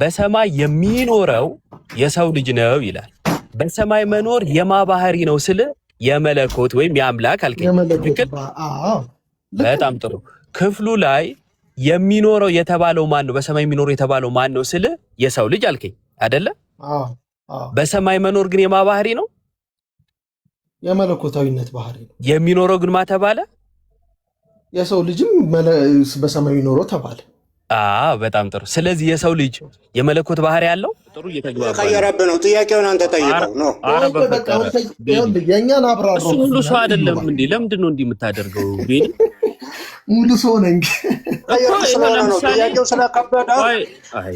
በሰማይ የሚኖረው የሰው ልጅ ነው ይላል። በሰማይ መኖር የማባህሪ ነው ስለ የመለኮት ወይም የአምላክ አልከኝ። ትክክል? በጣም ጥሩ። ክፍሉ ላይ የሚኖረው የተባለው ማን ነው? በሰማይ የሚኖረው የተባለው ማን ነው ስለ የሰው ልጅ አልከኝ አይደለ? በሰማይ መኖር ግን የማባህሪ ነው? የመለኮታዊነት ባህሪ ነው። የሚኖረው ግን ማ ተባለ? የሰው ልጅም በሰማይ የሚኖረው ተባለ። በጣም ጥሩ። ስለዚህ የሰው ልጅ የመለኮት ባህሪ ያለው ጥሩ እየተግባባን ነው። ጥያቄውን አንተ ጠይቀው ነው። የእኛን አብራራ። እሱ ሙሉ ሰው አይደለም እንዴ? ለምንድን ነው እንዲህ የምታደርገው? ቤኒ ሙሉ ሰው ነኝ። ጥያቄው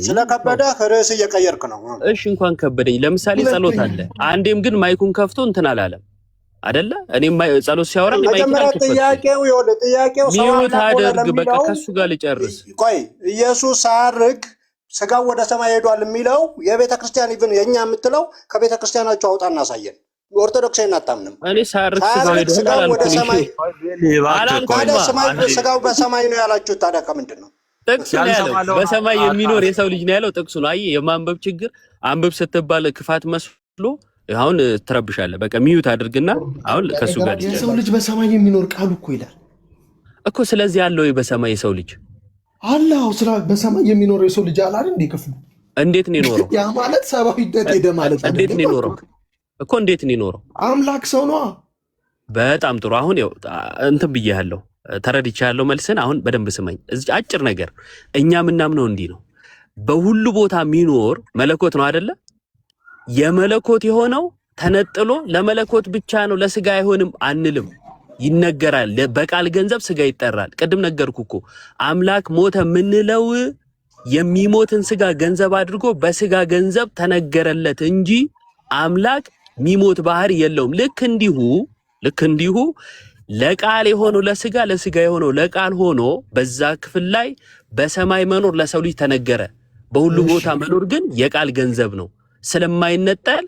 ስለከበደ ርዕስ እየቀየርክ ነው። እሺ እንኳን ከበደኝ። ለምሳሌ ጸሎት አለ። አንዴም ግን ማይኩን ከፍቶ እንትን አላለም አይደለ? እኔም ጸሎት ሲያወራ መጀመሪያ ጥያቄው ሚውት አድርግ። በቃ ከሱ ጋር ልጨርስ። ቆይ ኢየሱስ ሳርግ ስጋው ወደ ሰማይ ሄዷል የሚለው የቤተ ክርስቲያን ኢቭን የኛ የምትለው ከቤተ ክርስቲያናቸው አውጣ እናሳየን። ኦርቶዶክስ አታምንም። እኔ ሳርግ ስጋው ወደ ሰማይ ስጋው በሰማይ ነው ያላችሁት። ታዲያ ከምንድን ነው ጥቅሱ ነው ያለው? በሰማይ የሚኖር የሰው ልጅ ነው ያለው። ጥቅሱ ነው። አየህ፣ የማንበብ ችግር። አንብብ ስትባል ክፋት መስሎ አሁን ትረብሻለህ። በቃ ሚዩት አድርግና አሁን ከሱ ጋር የሰው ልጅ በሰማይ የሚኖር ቃሉ እኮ ይላል እኮ። ስለዚህ ያለው በሰማይ የሰው ልጅ አላህ በሰማይ የሚኖረው የሰው ልጅ አላል እንዴ? ክፍሉ እንዴት ነው የኖረው? ያ ማለት ሰብአዊነት ሄደ ማለት ነው። እንዴት ነው የኖረው እኮ? እንዴት ነው የኖረው? አምላክ ሰው ነው። በጣም ጥሩ። አሁን ያው እንትን ብዬሃለሁ፣ ተረድቻለሁ መልስን። አሁን በደንብ ስማኝ። እዚህ አጭር ነገር እኛ ምናምነው እንዲህ ነው። በሁሉ ቦታ የሚኖር መለኮት ነው አይደለ? የመለኮት የሆነው ተነጥሎ ለመለኮት ብቻ ነው ለስጋ አይሆንም አንልም። ይነገራል። በቃል ገንዘብ ስጋ ይጠራል። ቅድም ነገርኩ እኮ አምላክ ሞተ ምንለው የሚሞትን ስጋ ገንዘብ አድርጎ በስጋ ገንዘብ ተነገረለት እንጂ አምላክ ሚሞት ባህሪ የለውም። ልክ እንዲሁ ለቃል የሆነው ለስጋ ለስጋ የሆነው ለቃል ሆኖ በዛ ክፍል ላይ በሰማይ መኖር ለሰው ልጅ ተነገረ። በሁሉ ቦታ መኖር ግን የቃል ገንዘብ ነው። ስለማይነጠል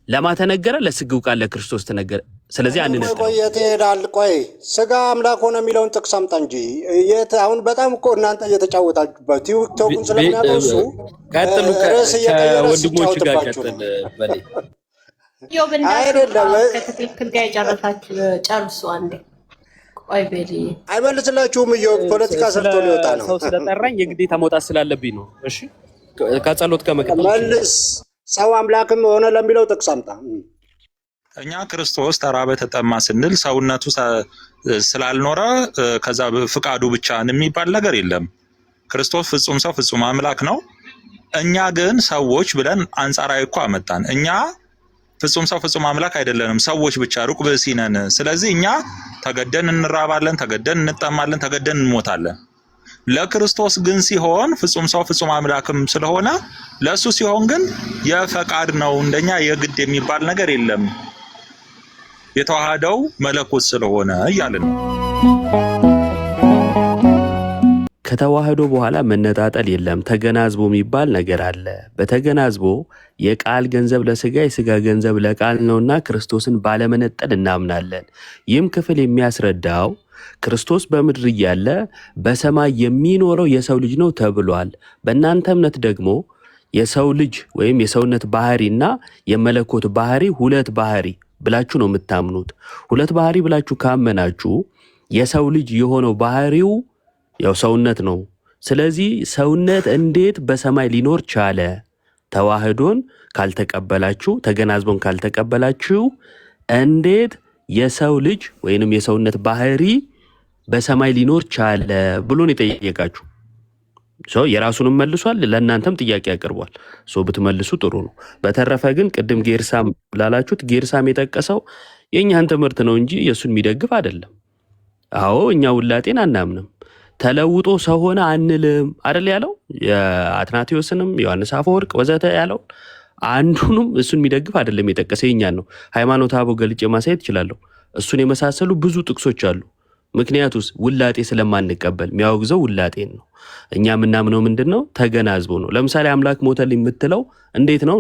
ለማተነገረ ለስግው ቃል ለክርስቶስ ተነገረ። ስለዚህ አንነጠል። ቆይ የትሄዳል? ቆይ ስጋ አምላክ ሆነ የሚለውን ጥቅስ አምጣ እንጂ አሁን በጣም እኮ እናንተ እየተጫወታችሁበት ቲክቶክን ስለሚያደርሱ ቀጥሉ። ከወንድሞች ጋር ቀጥል በላይ አይደለም። ከትክክል ጋር የጨረሳችሁ ጨርሱ። አንዴ ቆይ ቤሊ አይመልስላችሁም። ፖለቲካ ሰርቶ ሊወጣ ነው። ሰው ስለጠራኝ የግዴታ መውጣት ስላለብኝ ነው። እሺ ከጸሎት ከመቀጠል መልስ። ሰው አምላክም ሆነ ለሚለው ጥቅስ አምጣ። እኛ ክርስቶስ ተራበ ተጠማ ስንል ሰውነቱ ስላልኖረ ከዛ ፍቃዱ ብቻ የሚባል ነገር የለም። ክርስቶስ ፍጹም ሰው ፍጹም አምላክ ነው። እኛ ግን ሰዎች ብለን አንጻራዊ እኮ አመጣን። እኛ ፍጹም ሰው ፍጹም አምላክ አይደለንም፣ ሰዎች ብቻ ሩቅ ብእሲ ነን። ስለዚህ እኛ ተገደን እንራባለን፣ ተገደን እንጠማለን፣ ተገደን እንሞታለን። ለክርስቶስ ግን ሲሆን ፍጹም ሰው ፍጹም አምላክም ስለሆነ ለሱ ሲሆን ግን የፈቃድ ነው። እንደኛ የግድ የሚባል ነገር የለም። የተዋሃደው መለኮት ስለሆነ እያልን ነው። ከተዋህዶ በኋላ መነጣጠል የለም። ተገናዝቦ የሚባል ነገር አለ። በተገናዝቦ የቃል ገንዘብ ለስጋ የስጋ ገንዘብ ለቃል ነውና ክርስቶስን ባለመነጠል እናምናለን። ይህም ክፍል የሚያስረዳው ክርስቶስ በምድር እያለ በሰማይ የሚኖረው የሰው ልጅ ነው ተብሏል። በእናንተ እምነት ደግሞ የሰው ልጅ ወይም የሰውነት ባህሪና የመለኮት ባህሪ ሁለት ባህሪ ብላችሁ ነው የምታምኑት። ሁለት ባህሪ ብላችሁ ካመናችሁ የሰው ልጅ የሆነው ባህሪው ያው ሰውነት ነው። ስለዚህ ሰውነት እንዴት በሰማይ ሊኖር ቻለ? ተዋህዶን ካልተቀበላችሁ፣ ተገናዝቦን ካልተቀበላችሁ እንዴት የሰው ልጅ ወይንም የሰውነት ባህሪ በሰማይ ሊኖር ቻለ ብሎን የጠየቃችሁ ሰው የራሱንም መልሷል። ለእናንተም ጥያቄ ያቀርቧል። ሰው ብትመልሱ ጥሩ ነው። በተረፈ ግን ቅድም ጌርሳም ላላችሁት ጌርሳም የጠቀሰው የእኛን ትምህርት ነው እንጂ የእሱን የሚደግፍ አይደለም። አዎ እኛ ውላጤን አናምንም። ተለውጦ ሰው ሆነ አንልም አይደል ያለው። የአትናቴዎስንም ዮሐንስ አፈወርቅ ወዘተ ያለው አንዱንም እሱን የሚደግፍ አይደለም የጠቀሰ የኛን ነው። ሃይማኖተ አበው ገልጬ ማሳየት እችላለሁ። እሱን የመሳሰሉ ብዙ ጥቅሶች አሉ። ምክንያቱስ ውላጤ ስለማንቀበል የሚያወግዘው ውላጤን ነው። እኛ የምናምነው ምንድነው? ተገናዝቦ ነው። ለምሳሌ አምላክ ሞተልኝ የምትለው እንዴት ነው?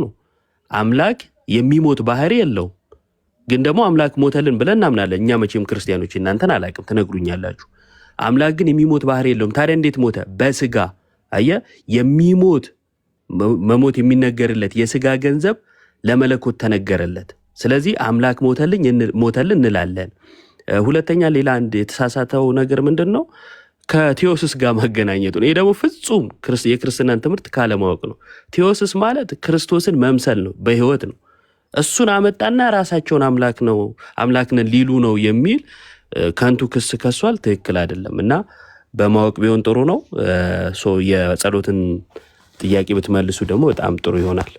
አምላክ የሚሞት ባህሪ የለው፣ ግን ደግሞ አምላክ ሞተልን ብለን እናምናለን። እኛ መቼም ክርስቲያኖች እናንተን አላቅም ትነግሩኛላችሁ። አምላክ ግን የሚሞት ባህሪ የለውም። ታዲያ እንዴት ሞተ? በስጋ አየ የሚሞት መሞት የሚነገርለት የስጋ ገንዘብ ለመለኮት ተነገረለት። ስለዚህ አምላክ ሞተልን እንላለን። ሁለተኛ ሌላ አንድ የተሳሳተው ነገር ምንድን ነው? ከቴዎስስ ጋር ማገናኘቱ ነው። ይሄ ደግሞ ፍጹም የክርስትናን ትምህርት ካለማወቅ ነው። ቴዎስስ ማለት ክርስቶስን መምሰል ነው፣ በህይወት ነው። እሱን አመጣና ራሳቸውን አምላክነን ሊሉ ነው የሚል ከንቱ ክስ ከሷል። ትክክል አይደለም እና በማወቅ ቢሆን ጥሩ ነው። የጸሎትን ጥያቄ ብትመልሱ ደግሞ በጣም ጥሩ ይሆናል።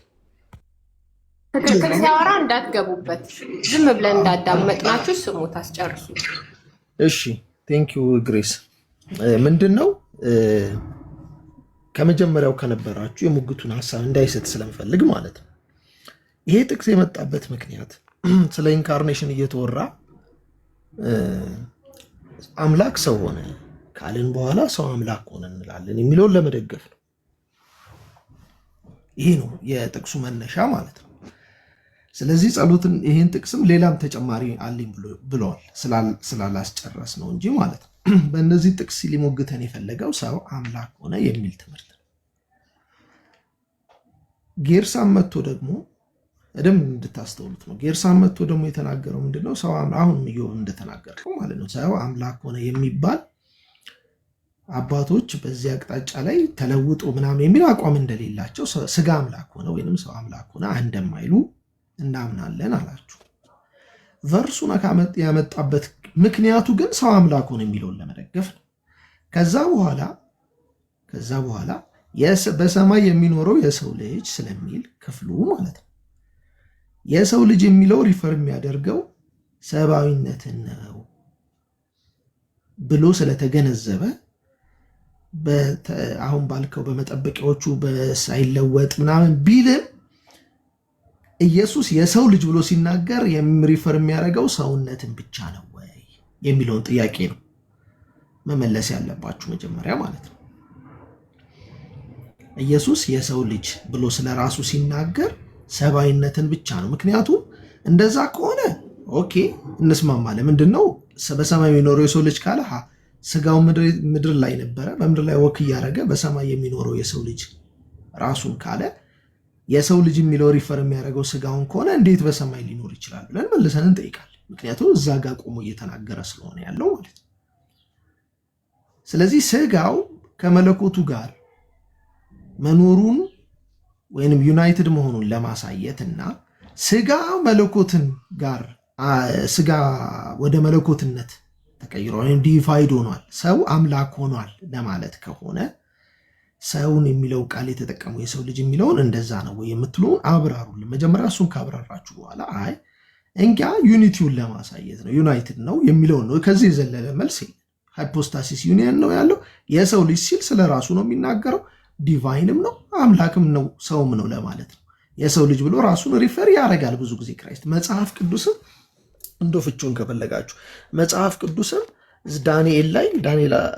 ትክክል ሲያወራ እንዳትገቡበት፣ ዝም ብለን እንዳዳመጥናችሁ ስሙት፣ አስጨርሱ። እሺ ቴንኪዩ ግሬስ። ምንድን ነው ከመጀመሪያው ከነበራችሁ የሙግቱን ሀሳብ እንዳይሰጥ ስለምፈልግ ማለት ነው። ይሄ ጥቅስ የመጣበት ምክንያት ስለ ኢንካርኔሽን እየተወራ አምላክ ሰው ሆነ ካልን በኋላ ሰው አምላክ ሆነ እንላለን የሚለውን ለመደገፍ ነው። ይሄ ነው የጥቅሱ መነሻ ማለት ነው። ስለዚህ ጸሎትን ይሄን ጥቅስም ሌላም ተጨማሪ አለኝ ብለዋል ስላላስጨረስ ነው እንጂ ማለት ነው። በእነዚህ ጥቅስ ሊሞግተን የፈለገው ሰው አምላክ ሆነ የሚል ትምህርት ነው። ጌርሳም መጥቶ ደግሞ እደም እንድታስተውሉት ነው። ጌርሳም መጥቶ ደግሞ የተናገረው ምንድነው? ሰው አሁን ኢዮብ እንደተናገረው ማለት ነው። ሰው አምላክ ሆነ የሚባል አባቶች በዚህ አቅጣጫ ላይ ተለውጦ ምናምን የሚል አቋም እንደሌላቸው ስጋ አምላክ ሆነ ወይንም ሰው አምላክ ሆነ እንደማይሉ እናምናለን አላችሁ። ቨርሱን ያመጣበት ምክንያቱ ግን ሰው አምላክ ሆነ የሚለውን ለመደገፍ ነው። ከዛ በኋላ በሰማይ የሚኖረው የሰው ልጅ ስለሚል ክፍሉ ማለት ነው። የሰው ልጅ የሚለው ሪፈር የሚያደርገው ሰብአዊነትን ነው ብሎ ስለተገነዘበ አሁን ባልከው በመጠበቂያዎቹ ሳይለወጥ ምናምን ቢልም ኢየሱስ የሰው ልጅ ብሎ ሲናገር ሪፈር የሚያደርገው ሰውነትን ብቻ ነው ወይ የሚለውን ጥያቄ ነው መመለስ ያለባችሁ መጀመሪያ ማለት ነው። ኢየሱስ የሰው ልጅ ብሎ ስለራሱ ሲናገር ሰብአዊነትን ብቻ ነው። ምክንያቱም እንደዛ ከሆነ ኦኬ እንስማማለን። ምንድነው በሰማይ የሚኖረው የሰው ልጅ ካለ ስጋው ምድር ላይ ነበረ፣ በምድር ላይ ወክ እያደረገ በሰማይ የሚኖረው የሰው ልጅ ራሱን ካለ የሰው ልጅ የሚለው ሪፈር የሚያደርገው ስጋውን ከሆነ እንዴት በሰማይ ሊኖር ይችላል ብለን መልሰን እንጠይቃለን። ምክንያቱም እዛ ጋር ቆሞ እየተናገረ ስለሆነ ያለው ማለት ነው። ስለዚህ ስጋው ከመለኮቱ ጋር መኖሩን ወይንም ዩናይትድ መሆኑን ለማሳየት እና ስጋ መለኮትን ጋር ስጋ ወደ መለኮትነት ተቀይሮ ወይም ዲቫይድ ሆኗል፣ ሰው አምላክ ሆኗል ለማለት ከሆነ ሰውን የሚለው ቃል የተጠቀመው የሰው ልጅ የሚለውን እንደዛ ነው ወይ የምትሉን አብራሩልን። መጀመሪያ እሱን ካብራራችሁ በኋላ አይ እንጋ ዩኒቲውን ለማሳየት ነው ዩናይትድ ነው የሚለውን ነው። ከዚህ የዘለለ መልስ ሃይፖስታሲስ ዩኒየን ነው ያለው። የሰው ልጅ ሲል ስለ ራሱ ነው የሚናገረው። ዲቫይንም ነው አምላክም ነው ሰውም ነው ለማለት ነው። የሰው ልጅ ብሎ ራሱን ሪፈር ያደርጋል ብዙ ጊዜ ክራይስት። መጽሐፍ ቅዱስም እንዶ ፍቹን ከፈለጋችሁ መጽሐፍ ቅዱስም ዳንኤል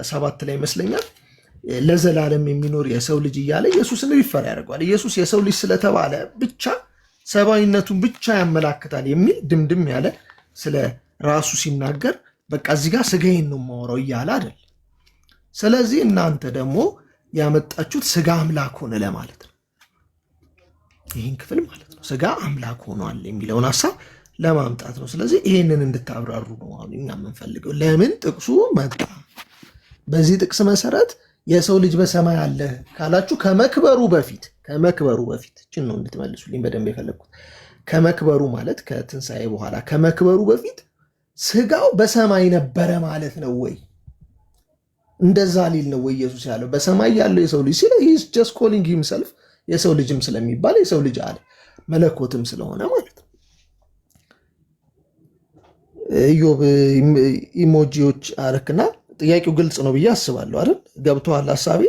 7 ላይ ይመስለኛል ለዘላለም የሚኖር የሰው ልጅ እያለ ኢየሱስን ሪፈር ያደርገዋል። ኢየሱስ የሰው ልጅ ስለተባለ ብቻ ሰብአዊነቱን ብቻ ያመላክታል የሚል ድምድም ያለ ስለ ራሱ ሲናገር በቃ እዚህ ጋር ስጋዬን ነው የማወራው እያለ አይደል። ስለዚህ እናንተ ደግሞ ያመጣችሁት ስጋ አምላክ ሆነ ለማለት ነው። ይህን ክፍል ማለት ነው ስጋ አምላክ ሆኗል የሚለውን ሐሳብ ለማምጣት ነው። ስለዚህ ይህንን እንድታብራሩ ነው አሁን እኛ የምንፈልገው። ለምን ጥቅሱ መጣ? በዚህ ጥቅስ መሰረት የሰው ልጅ በሰማይ አለ ካላችሁ ከመክበሩ በፊት እችን ነው እንድትመልሱልኝ በደንብ የፈለግኩት። ከመክበሩ ማለት ከትንሣኤ በኋላ ከመክበሩ በፊት ስጋው በሰማይ ነበረ ማለት ነው ወይ? እንደዛ ሊል ነው ወይ ኢየሱስ ያለው? በሰማይ ያለው የሰው ልጅ ሲል he's just calling himself የሰው ልጅም ስለሚባል የሰው ልጅ አለ መለኮትም ስለሆነ ማለት ነው። ኢዮብ ኢሞጂዎች አረክና ጥያቄው ግልጽ ነው ብዬ አስባለሁ አይደል? ገብቶሃል ሐሳቤ?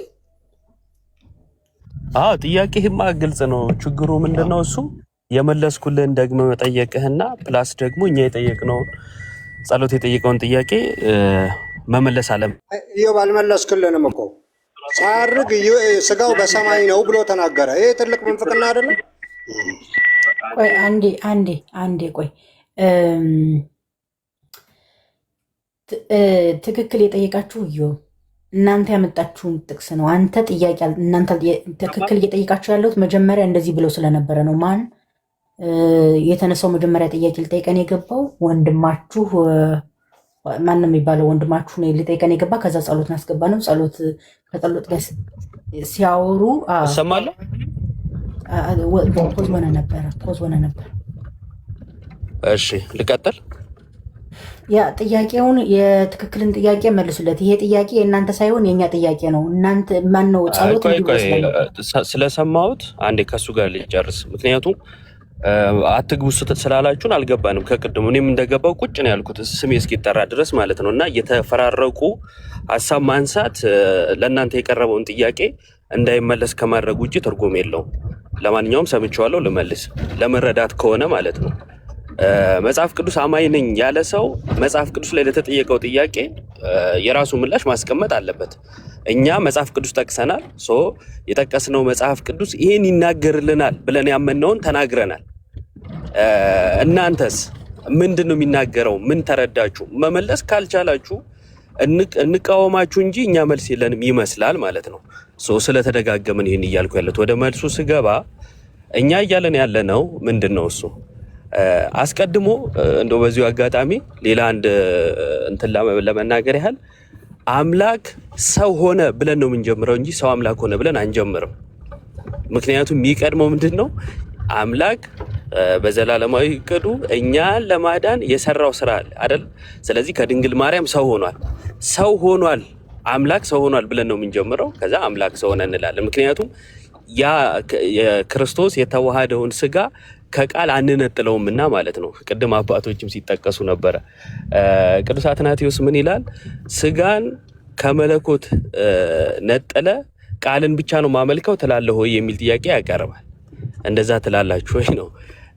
ጥያቄህማ ግልጽ ነው። ችግሩ ምንድነው? እሱ የመለስኩልህን ደግሞ መጠየቅህና ፕላስ ደግሞ እኛ የጠየቅነውን ጸሎት የጠየቀውን ጥያቄ መመለስ አለም። ኢዮብ አልመለስክልንም እኮ ሳርግ ስጋው በሰማይ ነው ብሎ ተናገረ። ይሄ ትልቅ ምንፍቅና አይደለም? ቆይ አንዴ ቆይ ትክክል የጠየቃችሁ ኢዮብ እናንተ ያመጣችሁን ጥቅስ ነው። አንተ ጥያቄ እናንተ ትክክል እየጠይቃችሁ ያለሁት መጀመሪያ እንደዚህ ብለው ስለነበረ ነው። ማን የተነሳው መጀመሪያ ጥያቄ ሊጠይቀን የገባው ወንድማችሁ ማን ነው የሚባለው? ወንድማችሁ ነው ሊጠይቀን የገባ። ከዛ ጸሎት እናስገባ ነው። ከጸሎት ጋር ሲያወሩ እሰማለሁ። ፖዝ ሆነ ነበር። እሺ ልቀጥል። ያ ጥያቄውን የትክክልን ጥያቄ መልሱለት። ይሄ ጥያቄ የእናንተ ሳይሆን የኛ ጥያቄ ነው። እናንተ ማን ነው ጸሎት ስለሰማሁት አንዴ ከሱ ጋር ልጨርስ። ምክንያቱም አትግቡ ስላላችሁን አልገባንም ከቅድሙ። እኔም እንደገባው ቁጭ ነው ያልኩት ስሜ እስኪጠራ ድረስ ማለት ነው። እና እየተፈራረቁ ሀሳብ ማንሳት ለእናንተ የቀረበውን ጥያቄ እንዳይመለስ ከማድረግ ውጭ ትርጉም የለውም። ለማንኛውም ሰምቼዋለሁ፣ ልመልስ ለመረዳት ከሆነ ማለት ነው። መጽሐፍ ቅዱስ አማኝ ነኝ ያለ ሰው መጽሐፍ ቅዱስ ላይ ለተጠየቀው ጥያቄ የራሱ ምላሽ ማስቀመጥ አለበት። እኛ መጽሐፍ ቅዱስ ጠቅሰናል። የጠቀስነው መጽሐፍ ቅዱስ ይሄን ይናገርልናል ብለን ያመንነውን ተናግረናል። እናንተስ ምንድን ነው የሚናገረው? ምን ተረዳችሁ? መመለስ ካልቻላችሁ እንቃወማችሁ እንጂ እኛ መልስ የለንም ይመስላል ማለት ነው። ስለተደጋገምን ይሄን እያልኩ ያለት ወደ መልሱ ስገባ እኛ እያለን ያለ ነው ምንድን ነው እሱ አስቀድሞ እንደው በዚሁ አጋጣሚ ሌላ አንድ እንትን ለመናገር ያህል አምላክ ሰው ሆነ ብለን ነው የምንጀምረው እንጂ ሰው አምላክ ሆነ ብለን አንጀምርም። ምክንያቱም የሚቀድመው ምንድን ነው? አምላክ በዘላለማዊ ዕቅዱ እኛን ለማዳን የሰራው ስራ አለ አይደል? ስለዚህ ከድንግል ማርያም ሰው ሆኗል አምላክ ሰው ሆኗል ብለን ነው የምንጀምረው። ከዛ አምላክ ሰው ሆነ እንላለን። ምክንያቱም ያ የክርስቶስ የተዋሃደውን ስጋ ከቃል አንነጥለውምና ማለት ነው። ቅድም አባቶችም ሲጠቀሱ ነበረ። ቅዱስ አትናቴዎስ ምን ይላል? ስጋን ከመለኮት ነጥለ ቃልን ብቻ ነው ማመልከው ትላለህ ሆይ የሚል ጥያቄ ያቀርባል። እንደዛ ትላላችሁ ወይ ነው።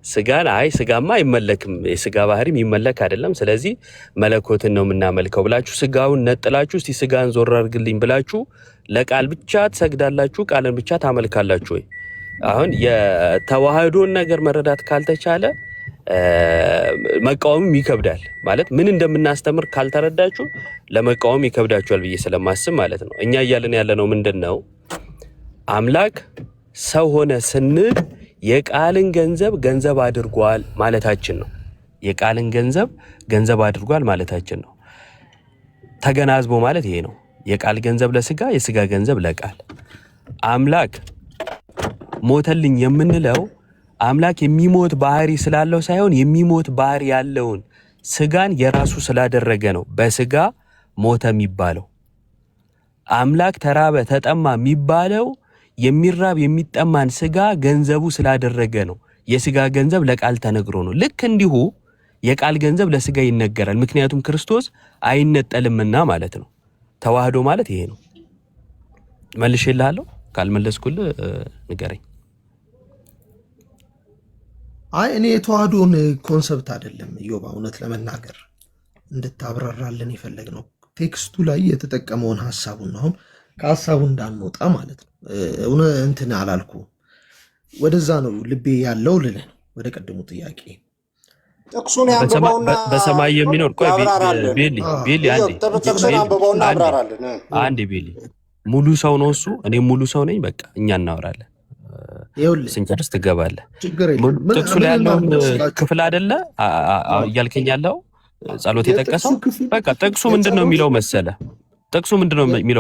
ስጋን ስጋማ አይመለክም፣ የስጋ ባህሪም ይመለክ አይደለም። ስለዚህ መለኮትን ነው የምናመልከው ብላችሁ ስጋውን ነጥላችሁ እስቲ ስጋን ዞር አድርግልኝ ብላችሁ ለቃል ብቻ ትሰግዳላችሁ፣ ቃልን ብቻ ታመልካላችሁ ወይ? አሁን የተዋህዶን ነገር መረዳት ካልተቻለ መቃወምም ይከብዳል። ማለት ምን እንደምናስተምር ካልተረዳችሁ ለመቃወም ይከብዳችኋል ብዬ ስለማስብ ማለት ነው። እኛ እያለን ያለነው ምንድን ነው? አምላክ ሰው ሆነ ስንል የቃልን ገንዘብ አድርጓል ማለታችን ነው። የቃልን ገንዘብ አድርጓል ማለታችን ነው። ተገናዝቦ ማለት ይሄ ነው። የቃል ገንዘብ ለስጋ፣ የስጋ ገንዘብ ለቃል። አምላክ ሞተልኝ የምንለው አምላክ የሚሞት ባህሪ ስላለው ሳይሆን የሚሞት ባህሪ ያለውን ስጋን የራሱ ስላደረገ ነው በስጋ ሞተ የሚባለው። አምላክ ተራበ ተጠማ የሚባለው የሚራብ የሚጠማን ስጋ ገንዘቡ ስላደረገ ነው። የስጋ ገንዘብ ለቃል ተነግሮ ነው። ልክ እንዲሁ የቃል ገንዘብ ለስጋ ይነገራል። ምክንያቱም ክርስቶስ አይነጠልምና ማለት ነው። ተዋህዶ ማለት ይሄ ነው። መልሼልሃለሁ። ካልመለስኩልህ ንገረኝ። እኔ የተዋህዶን ኮንሰፕት አይደለም ኢዮብ እውነት ለመናገር እንድታብራራልን የፈለግነው ቴክስቱ ላይ የተጠቀመውን ሀሳቡን ነው። አሁን ከሀሳቡ እንዳንወጣ ማለት ነው። እንትን አላልኩ ወደዛ ነው ልቤ ያለው ልልህ ነው። ወደ ቀድሙ ጥያቄ ጥቅሱን ያንብበውና በሰማይ የሚኖር ቤሊ ጥቅሱን ያንብበውና አብራራልን። አንዴ ቤሊ ሙሉ ሰው ነው እሱ፣ እኔም ሙሉ ሰው ነኝ። በቃ እኛ እናወራለን፣ ስንጨርስ ትገባለህ። ጥቅሱ ላይ ያለውን ክፍል አይደለ እያልከኝ ያለው ጸሎት የጠቀሰው። በቃ ጥቅሱ ምንድን ነው የሚለው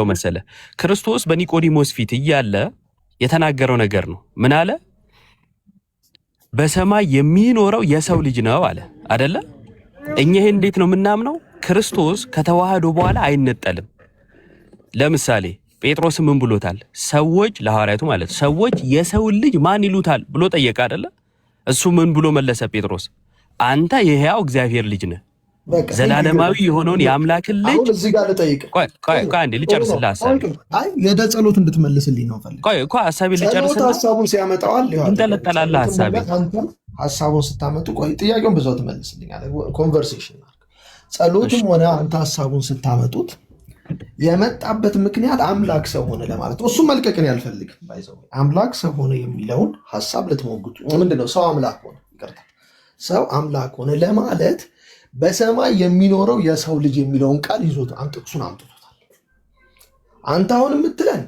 መሰለ? ክርስቶስ በኒቆዲሞስ ፊት እያለ የተናገረው ነገር ነው። ምን አለ? በሰማይ የሚኖረው የሰው ልጅ ነው አለ አይደለ? እኛ ይሄን እንዴት ነው የምናምነው? ክርስቶስ ከተዋህዶ በኋላ አይነጠልም። ለምሳሌ ጴጥሮስ ምን ብሎታል? ሰዎች ለሐዋርያቱ ማለት ሰዎች የሰውን ልጅ ማን ይሉታል ብሎ ጠየቀ አይደለ? እሱ ምን ብሎ መለሰ? ጴጥሮስ አንተ የሕያው እግዚአብሔር ልጅ ነህ። ዘላለማዊ የሆነውን የአምላክን ልጅ አሁን እዚህ ጋር ልጠይቅ። ቆይ አንዴ ልጨርስልህ ሐሳቤ። የደ ጸሎት እንድትመልስልኝ ነው ፈልግ። ቆይ ሐሳቤ ልጨርስልህ። ሐሳቡን ሲያመጣዋል እንጠለጠላለህ። ሐሳቡን ስታመጡ ቆይ ጥያቄውን በዛው ትመልስልኛለህ። ኮንቨርሴሽን ጸሎትም ሆነ አንተ ሐሳቡን ስታመጡት የመጣበት ምክንያት አምላክ ሰው ሆነ ለማለት ነው። እሱም መልቀቅን ያልፈልግ ባይዘው አምላክ ሰው ሆነ የሚለውን ሐሳብ ልትሞግቱ ምንድነው? ሰው አምላክ ሆነ፣ ይቅርታ፣ ሰው አምላክ ሆነ ለማለት በሰማይ የሚኖረው የሰው ልጅ የሚለውን ቃል ይዞት ጥቅሱን አምጥቶታል። አንተ አሁን የምትለን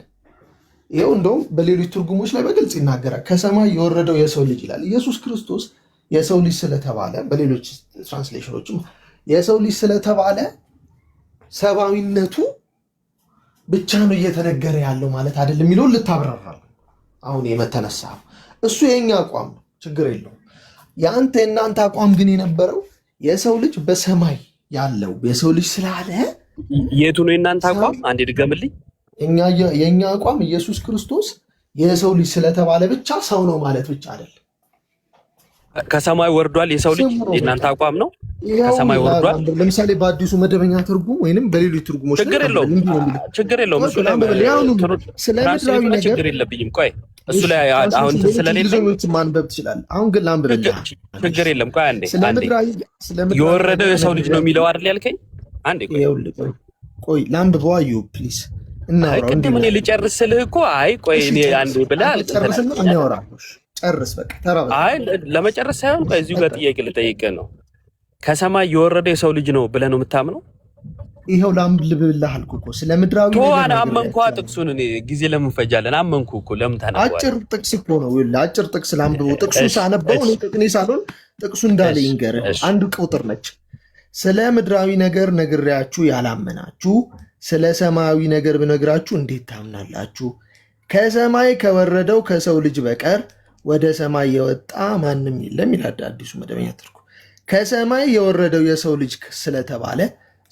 ይኸው እንደውም በሌሎች ትርጉሞች ላይ በግልጽ ይናገራል። ከሰማይ የወረደው የሰው ልጅ ይላል። ኢየሱስ ክርስቶስ የሰው ልጅ ስለተባለ በሌሎች ትራንስሌሽኖችም የሰው ልጅ ስለተባለ ሰብአዊነቱ ብቻ ነው እየተነገረ ያለው ማለት አይደለም የሚለውን ልታብራራል። አሁን የመተነሳ እሱ የኛ አቋም ነው፣ ችግር የለውም። የእናንተ አቋም ግን የነበረው የሰው ልጅ በሰማይ ያለው የሰው ልጅ ስላለ የቱ ነው የእናንተ አቋም? አንዴ ድገምልኝ። የእኛ አቋም ኢየሱስ ክርስቶስ የሰው ልጅ ስለተባለ ብቻ ሰው ነው ማለት ብቻ አይደለም። ከሰማይ ወርዷል የሰው ልጅ የእናንተ አቋም ነው። ከሰማይ ወርዷል። ለምሳሌ በአዲሱ መደበኛ ትርጉም ወይንም በሌሎች ትርጉሞች ችግር የለውም። እሱ ላይ ስለ ምድራዊ ነገር ችግር የለብኝም። ቆይ እሱ ላይ አሁን ስለሌለ ማንበብ ትችላለህ። አሁን ግን ላንብብ። ችግር የለም። ቆይ አንዴ የወረደው የሰው ልጅ ነው የሚለው አይደል ያልከኝ? አንዴ ቆይ ላንብበው። አዩ ፕሊዝ እናውራ። ቅድም እኔ ልጨርስ ስልህ እኮ አይ ቆይ እኔ አንዴ ብለህ አልጨርስም። እናውራ። ጨርስ በቃ ተራ። አይ ለመጨረስ ሳይሆን ቆይ እዚሁ ጋር ጥያቄ ልጠይቅህ ነው። ከሰማይ የወረደ የሰው ልጅ ነው ብለህ ነው የምታምነው? ይኸው ላንብብልህ አልኩ እኮ ስለ ምድራዊ ነገር ነው። አመንኩ። ጥቅሱን እኔ ጊዜ ለምን ፈጃለን? አመንኩ እኮ ለምን ታነበዋለህ? አጭር ጥቅስ እኮ ነው። ይኸውልህ አጭር ጥቅስ ላንብበው። ጥቅሱን ሳነበው እኔ ሳልሆን ጥቅሱ እንዳለ ይንገርህ። አንድ ቁጥር ነች። ስለ ምድራዊ ነገር ነግሬያችሁ ያላመናችሁ ስለ ሰማያዊ ነገር ብነግራችሁ እንዴት ታምናላችሁ? ከሰማይ ከወረደው ከሰው ልጅ በቀር ወደ ሰማይ የወጣ ማንም የለም ይላል አዲሱ መደበኛ ትርጉም። ከሰማይ የወረደው የሰው ልጅ ስለተባለ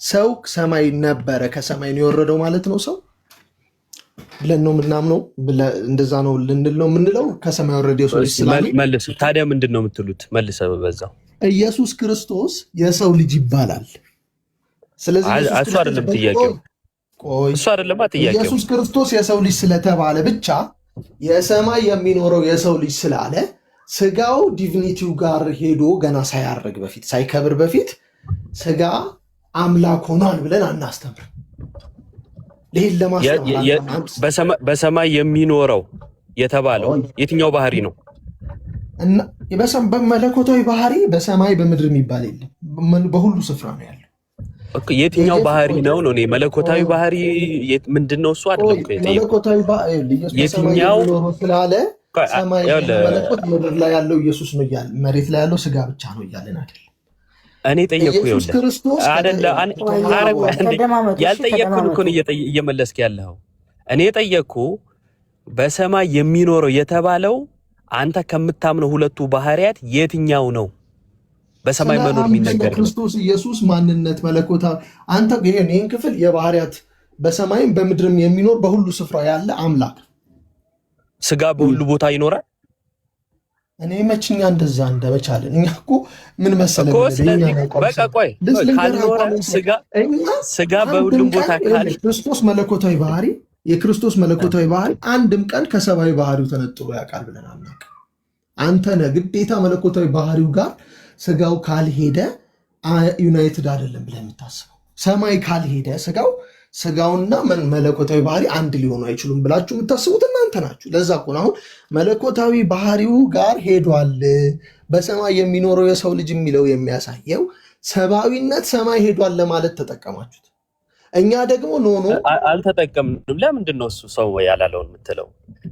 ሰው ሰማይ ነበረ፣ ከሰማይ ነው የወረደው ማለት ነው ሰው ብለን ነው የምናምነው። እንደዛ ነው ልንል ነው የምንለው። ከሰማይ የወረደ የሰው ልጅ ስላለ መልስ። ታዲያ ምንድን ነው የምትሉት? መልሰህ በዛው ኢየሱስ ክርስቶስ የሰው ልጅ ይባላል። ስለዚህ እሱ አይደለም ጥያቄው። እሱ አይደለም ጥያቄው። ኢየሱስ ክርስቶስ የሰው ልጅ ስለተባለ ብቻ የሰማይ የሚኖረው የሰው ልጅ ስላለ ስጋው ዲቪኒቲው ጋር ሄዶ ገና ሳያርግ በፊት ሳይከብር በፊት ስጋ አምላክ ሆኗል ብለን አናስተምርም። ይህን ለማስተማር በሰማይ የሚኖረው የተባለው የትኛው ባህሪ ነው? በመለኮታዊ ባህሪ በሰማይ በምድር የሚባል የለም፣ በሁሉ ስፍራ ነው ያለው። የትኛው ባህሪ ነው ነው? መለኮታዊ ባህሪ ምንድን ነው? እሱ አይደለም መለኮታዊ የትኛው ስላለ ሰማይ መለኮት ምድር ላይ ያለው ኢየሱስ ነው እያለ መሬት ላይ ያለው ስጋ ብቻ ነው እያለን አይደለም። እኔ ጠየቅኩ ያልጠየቅኩን እኮ እየመለስክ ያለኸው። እኔ ጠየቅኩ በሰማይ የሚኖረው የተባለው አንተ ከምታምነው ሁለቱ ባህሪያት የትኛው ነው? በሰማይ መኖር የሚነገር ክርስቶስ ኢየሱስ ማንነት መለኮታዊ። አንተ ይሄን ክፍል የባህሪያት በሰማይም በምድርም የሚኖር በሁሉ ስፍራ ያለ አምላክ ስጋ በሁሉ ቦታ ይኖራል። እኔ መችኛ እንደዛ እንደመቻለን እኛ እኮ ምን መሰለህ በቃ ቆይ ካልኖረ ስጋ በሁሉም ቦታ ካለ ክርስቶስ መለኮታዊ ባህሪ የክርስቶስ መለኮታዊ ባህሪ አንድም ቀን ከሰማያዊ ባህሪው ተነጥሎ ያውቃል ብለን አናውቅም። አንተ ነህ ግዴታ መለኮታዊ ባህሪው ጋር ስጋው ካልሄደ ዩናይትድ አይደለም ብለን የምታስበው። ሰማይ ካልሄደ ስጋውና መለኮታዊ ባህሪ አንድ ሊሆኑ አይችሉም ብላችሁ የምታስቡት እናንተ ናችሁ። ለዛ እኮ ነው አሁን መለኮታዊ ባህሪው ጋር ሄዷል በሰማይ የሚኖረው የሰው ልጅ የሚለው የሚያሳየው ሰብአዊነት ሰማይ ሄዷል ለማለት ተጠቀማችሁት። እኛ ደግሞ ኖ አልተጠቀምንም። ለምንድን ነው እሱ ሰው ያላለውን የምትለው?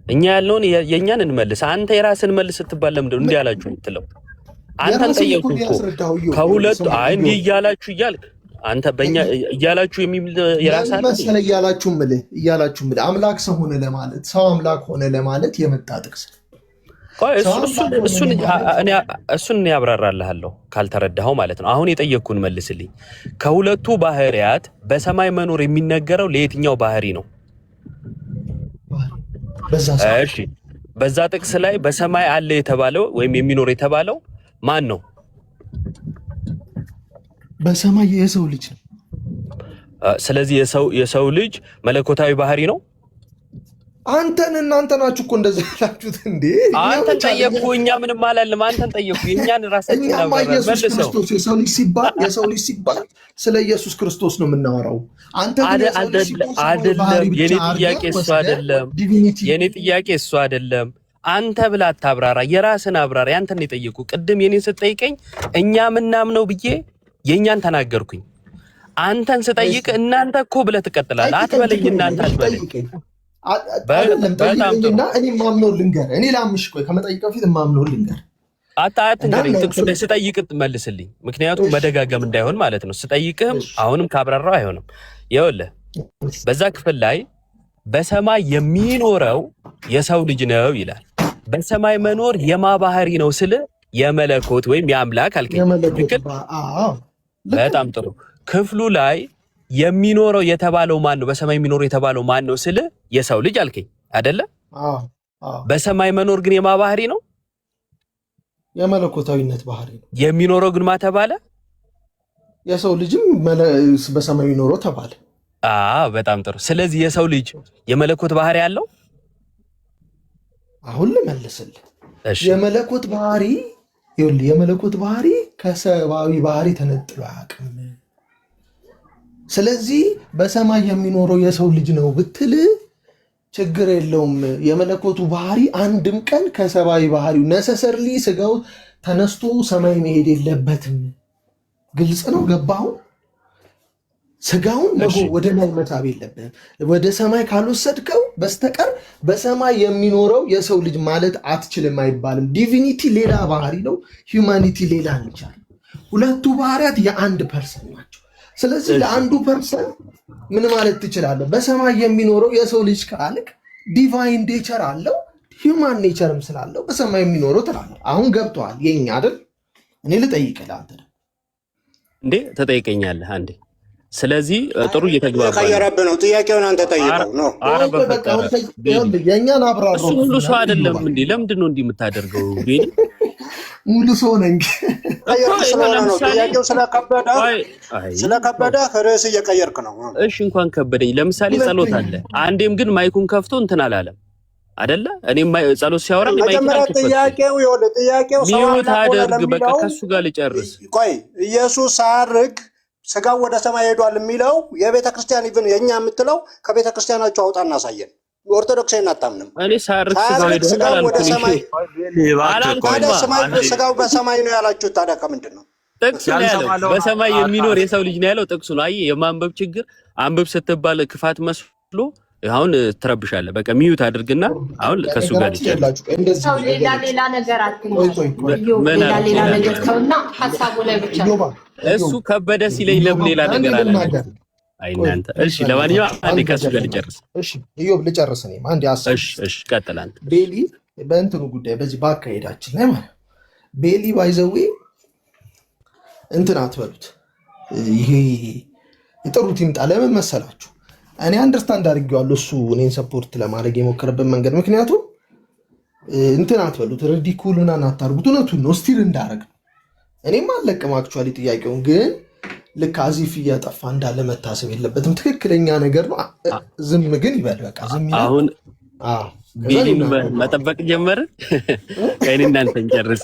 እኛ ያለውን የእኛን እንመልስ፣ አንተ የራስን መልስ ስትባል ለምንድን ነው እንዲህ ያላችሁ የምትለው? አንተን ጠየቁ እኮ ከሁለቱ እንዲህ እያላችሁ እያልክ አንተ በእኛ እያላችሁ የሚል የራስህ መሰለ እያላችሁ ምልህ አምላክ ሰው ሆነ ለማለት ሰው አምላክ ሆነ ለማለት የመጣ ጥቅስ። እሱን ያብራራልሃለሁ ካልተረዳኸው ማለት ነው። አሁን የጠየቅኩን መልስልኝ። ከሁለቱ ባህሪያት በሰማይ መኖር የሚነገረው ለየትኛው ባህሪ ነው? እሺ በዛ ጥቅስ ላይ በሰማይ አለ የተባለው ወይም የሚኖር የተባለው ማን ነው? በሰማይ የሰው ልጅ ነው። ስለዚህ የሰው ልጅ መለኮታዊ ባህሪ ነው። እናንተ ናችሁ እኮ እንደዚህ ያላችሁት እንዴ? አንተን ጠየቅኩ፣ እኛ ምንም አላልንም። አንተን ጠየቅኩ፣ የእኛን ራሳችን የሰው ልጅ ሲባል ስለ ኢየሱስ ክርስቶስ ነው የምናወራው። አይደለም። የኔ ጥያቄ እሱ አይደለም። አንተ ብላ አታብራራ፣ የራስን አብራራ። ያንተን የጠየቁ ቅድም የኔን ስትጠይቀኝ እኛ ምናምነው ብዬ የእኛን ተናገርኩኝ። አንተን ስጠይቅ እናንተ እኮ ብለህ ትቀጥላለህ። አትበለኝ እናንተ አትበለኝ። አይደለም ጠይቀኝና እኔ ማምነው ልንገር። እኔ ላምሽ ቆይ ከመጠይቅ በፊት ማምነው ልንገር። አትንገረኝ። ጥቅሱ ላይ ስጠይቅ መልስልኝ። ምክንያቱም መደጋገም እንዳይሆን ማለት ነው። ስጠይቅህም አሁንም ካብራራው አይሆንም። ይኸውልህ በዛ ክፍል ላይ በሰማይ የሚኖረው የሰው ልጅ ነው ይላል። በሰማይ መኖር የማባህሪ ነው ስል የመለኮት ወይም የአምላክ አልከኝ። ትክክል። በጣም ጥሩ። ክፍሉ ላይ የሚኖረው የተባለው ማን ነው? በሰማይ የሚኖረው የተባለው ማን ነው ስል የሰው ልጅ አልከኝ አይደለ? በሰማይ መኖር ግን የማባህሪ ነው? የመለኮታዊነት ባህሪ ነው። የሚኖረው ግን ማ ተባለ? የሰው ልጅም በሰማይ የሚኖረው ተባለ። በጣም ጥሩ። ስለዚህ የሰው ልጅ የመለኮት ባህሪ አለው? አሁን ልመልስልህ። የመለኮት ባህሪ ይኸውልህ፣ የመለኮት ባህሪ ከሰብአዊ ባህሪ ተነጥሎ አያውቅም። ስለዚህ በሰማይ የሚኖረው የሰው ልጅ ነው ብትል ችግር የለውም። የመለኮቱ ባህሪ አንድም ቀን ከሰብአዊ ባህሪው ነሰሰርሊ ስጋው ተነስቶ ሰማይ መሄድ የለበትም። ግልጽ ነው። ገባሁ? ስጋውን ወደ ላይ መሳብ የለብህም። ወደ ሰማይ ካልወሰድከው በስተቀር በሰማይ የሚኖረው የሰው ልጅ ማለት አትችልም አይባልም። ዲቪኒቲ ሌላ ባህሪ ነው፣ ሂውማኒቲ ሌላ ልቻል። ሁለቱ ባህሪያት የአንድ ፐርሰን ናቸው። ስለዚህ ለአንዱ ፐርሰን ምን ማለት ትችላለህ? በሰማይ የሚኖረው የሰው ልጅ ካልክ ዲቫይን ኔቸር አለው፣ ሂውማን ኔቸርም ስላለው በሰማይ የሚኖረው ትላለህ። አሁን ገብቶሃል? የኛ አይደል? እኔ ልጠይቅህ አንተ እንዴ ተጠይቀኛለህ አንዴ። ስለዚህ ጥሩ እየተግባባን ቀየረብህ ነው። ጥያቄውን አንተ ጠይቀው ነው። የኛን አብራራ። እሱ ሙሉ ሰው አይደለም እንዴ? ለምንድን ነው እንዲህ የምታደርገው? ቤኒ ሙሉ ሰው ነኝ። ጥያቄው ስለከበደ ርዕስ እየቀየርክ ነው። እሺ እንኳን ከበደኝ። ለምሳሌ ጸሎት አለ። አንዴም ግን ማይኩን ከፍቶ እንትን አላለም አይደለ? እኔም ጸሎት ሲያወራ ጥያቄው ሚውት አድርግ። በቃ ከሱ ጋር ልጨርስ። ቆይ ኢየሱስ ሳያርግ ስጋው ወደ ሰማይ ሄዷል የሚለው የቤተ ክርስቲያን ኢቭን የኛ የምትለው ከቤተ ክርስቲያናቸው አውጣ እናሳየን። ኦርቶዶክስ አታምንም። እኔ ሳያርግ ስጋው ወደ ሰማይ ስጋው በሰማይ ነው ያላችሁት። ታዲያ ከምንድን ነው ጥቅሱ ነው ያለው? በሰማይ የሚኖር የሰው ልጅ ነው ያለው ጥቅሱ ነው። አየህ፣ የማንበብ ችግር። አንብብ ስትባል ክፋት መስሎ አሁን ትረብሻለህ። በቃ ሚዩት አድርግና አሁን ከሱ ጋር ልጨርስ። ሌላ ነገር ሌላ ነገር ተውና ሐሳቡ ላይ ብቻ እሱ ከበደ ሲለኝ ለምን ሌላ ነገር አለ? አይ እናንተ። እሺ ለማንኛውም አንዴ ከሱ ጋር ልጨርስ። እሺ ኢዮብ ልጨርስ። እኔም አንዴ አሰብ። እሺ ቀጥል አንተ። ቤሊ በእንትኑ ጉዳይ በዚህ ባካሄዳችን ላይ ማለት ቤሊ ባይዘዌ እንትን አትበሉት። ይሄ የጥሩት ይምጣ። ለምን መሰላችሁ? እኔ አንደርስታንድ አድርጌዋለሁ እሱ እኔን ሰፖርት ለማድረግ የሞከረበት መንገድ። ምክንያቱም እንትን አትበሉት፣ ሪዲኩልና አታርጉት። እውነቱን ነው ስቲል እንዳረግ እኔም አልለቅም። አክቹዋሊ ጥያቄውን ግን ልክ አዚፍ እያጠፋ እንዳለ መታሰብ የለበትም። ትክክለኛ ነገር ነው። ዝም ግን ይበል በቃ ዝም ይላል። አሁን ቤሊን መጠበቅ ጀመርን። ከእኔ እናንተ እንጨርስ።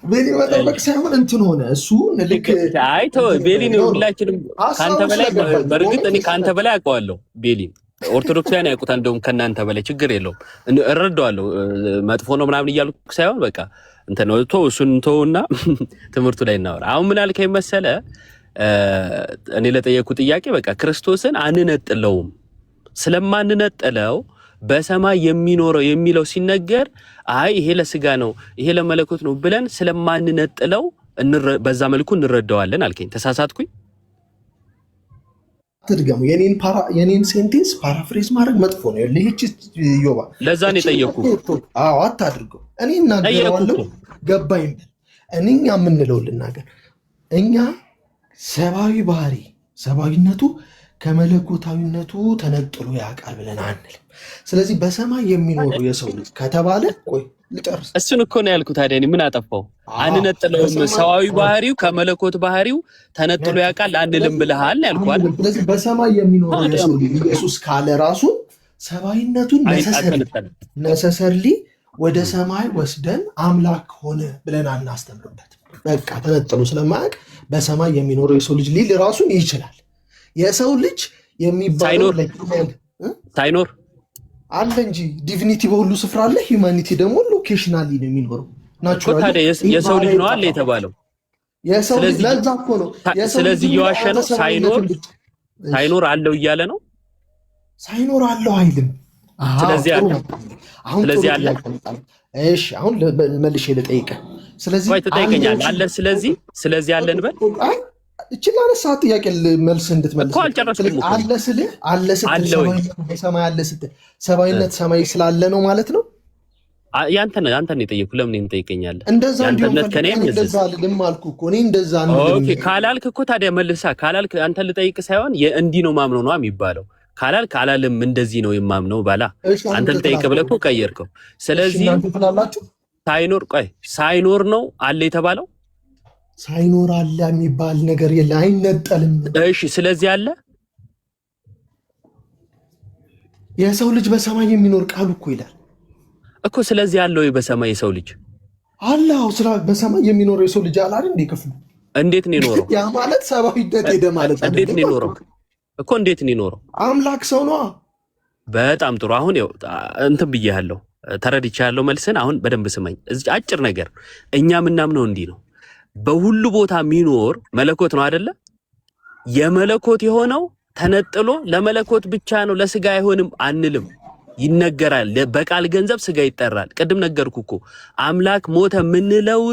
ቤሊ መጠበቅ ሳይሆን እንትን ሆነ እሱ ልክ አይ ተው ቤሊን ሁላችንም ከአንተ በላይ በእርግጥ እኔ ከአንተ በላይ አውቀዋለሁ ቤሊን። ኦርቶዶክሳውያን ያውቁታል እንደውም ከእናንተ በላይ። ችግር የለውም እረዳዋለሁ። መጥፎ ነው ምናምን እያልኩ ሳይሆን በቃ እንትን ነው ተው፣ እሱን ተውና ትምህርቱ ላይ እናወራ። አሁን ምን አልከኝ መሰለህ? እኔ ለጠየኩ ጥያቄ በቃ ክርስቶስን አንነጥለውም። ስለማንነጥለው በሰማይ የሚኖረው የሚለው ሲነገር አይ ይሄ ለስጋ ነው ይሄ ለመለኮት ነው ብለን ስለማንነጥለው በዛ መልኩ እንረዳዋለን አልከኝ። ተሳሳትኩኝ? አትድገሙ። የኔን ሴንቴንስ ፓራፍሬዝ ማድረግ መጥፎ ነው። ይህች ዮባ ለዛ ነው የጠየኩህ። አዎ አታድርገው። እኔ እናገረዋለሁ ገባኝ በል። እኛ የምንለው ልናገር። እኛ ሰብአዊ ባህሪ ሰብአዊነቱ ከመለኮታዊነቱ ተነጥሎ ያውቃል ብለን አንልም። ስለዚህ በሰማይ የሚኖረው የሰው ልጅ ከተባለ ቆይ ልጨርስ። እሱን እኮ ነው ያልኩት። ታዲያ እኔ ምን አጠፋው? አንነጥለውም። ሰዋዊ ባህሪው ከመለኮት ባህሪው ተነጥሎ ያውቃል አንልም ብለሃል ያልኩህ አይደል? ስለዚህ በሰማይ የሚኖረው የሰው ልጅ ኢየሱስ ካለ ራሱ ሰብአዊነቱን ነሰሰርሊ ወደ ሰማይ ወስደን አምላክ ሆነ ብለን አናስተምርበት። በቃ ተነጥሎ ስለማያውቅ በሰማይ የሚኖረው የሰው ልጅ ሊል ራሱን ይችላል። የሰው ልጅ የሚባለው ሳይኖር አለ እንጂ ዲቪኒቲ በሁሉ ስፍራ አለ። ሂውማኒቲ ደግሞ ሎኬሽናሊ ነው የሚኖረው። ናቹራሊ የሰው ልጅ ነው አለ የተባለው የሰው ልጅ ለዛ እኮ ነው ስለዚህ እየዋሸ ነው። ሳይኖር አለው እያለ ነው። ሳይኖር አለው አይልም። ስለዚህ አለ። ስለዚህ አለ። እሺ አሁን መልሼ ልጠይቅህ። ስለዚህ ወይ ትጠይቀኛለህ አለ። ስለዚህ አለ እንበል። እቺን አነሳት ጥያቄ መልስ እንድትመልስ እኮ አልጨረስኩም እኮ። አለ ስትል ሰማይ አለ ስትል ሰማይነት ሰማይ ስላለ ነው ማለት ነው። ያንተን የጠየኩህ ለምን እኔን ትጠይቀኛለህ? ያንተነት ከኔም እንደዛ አይደለም አልኩ እኮ እኔ እንደዛ ነው። ኦኬ ካላልክ እኮ ታዲያ መልሳ ካላልክ አንተን ልጠይቅ ሳይሆን እንዲህ ነው ማምነው ነው የሚባለው። ካላልክ አላልም እንደዚህ ነው የማምነው ባላ አንተን ልጠይቅ ብለህ እኮ ቀየርከው። ስለዚህ ሳይኖር ነው አለ የተባለው። ሳይኖር አለ የሚባል ነገር የለ፣ አይነጠልም። እሺ ስለዚህ አለ የሰው ልጅ በሰማይ የሚኖር ቃሉ እኮ ይላል እኮ። ስለዚህ አለው በሰማይ የሰው ልጅ አላው ስራ በሰማይ የሚኖረው የሰው ልጅ አለ አይደል? ክፍሉ እንዴት ነው የኖረው? ያ ማለት ሰብአዊነት ሄደ ማለት አይደል? እንዴት ነው የኖረው እኮ? እንዴት ነው የኖረው? አምላክ ሰው ነው። በጣም ጥሩ። አሁን ያው እንትን ብዬሃለሁ፣ ተረድቻለሁ። መልስን አሁን በደንብ ስማኝ። እዚህ አጭር ነገር እኛ ምናምነው እንዲህ ነው። በሁሉ ቦታ የሚኖር መለኮት ነው አይደለ? የመለኮት የሆነው ተነጥሎ ለመለኮት ብቻ ነው ለስጋ አይሆንም አንልም። ይነገራል። በቃል ገንዘብ ስጋ ይጠራል። ቅድም ነገርኩ እኮ አምላክ ሞተ ምንለው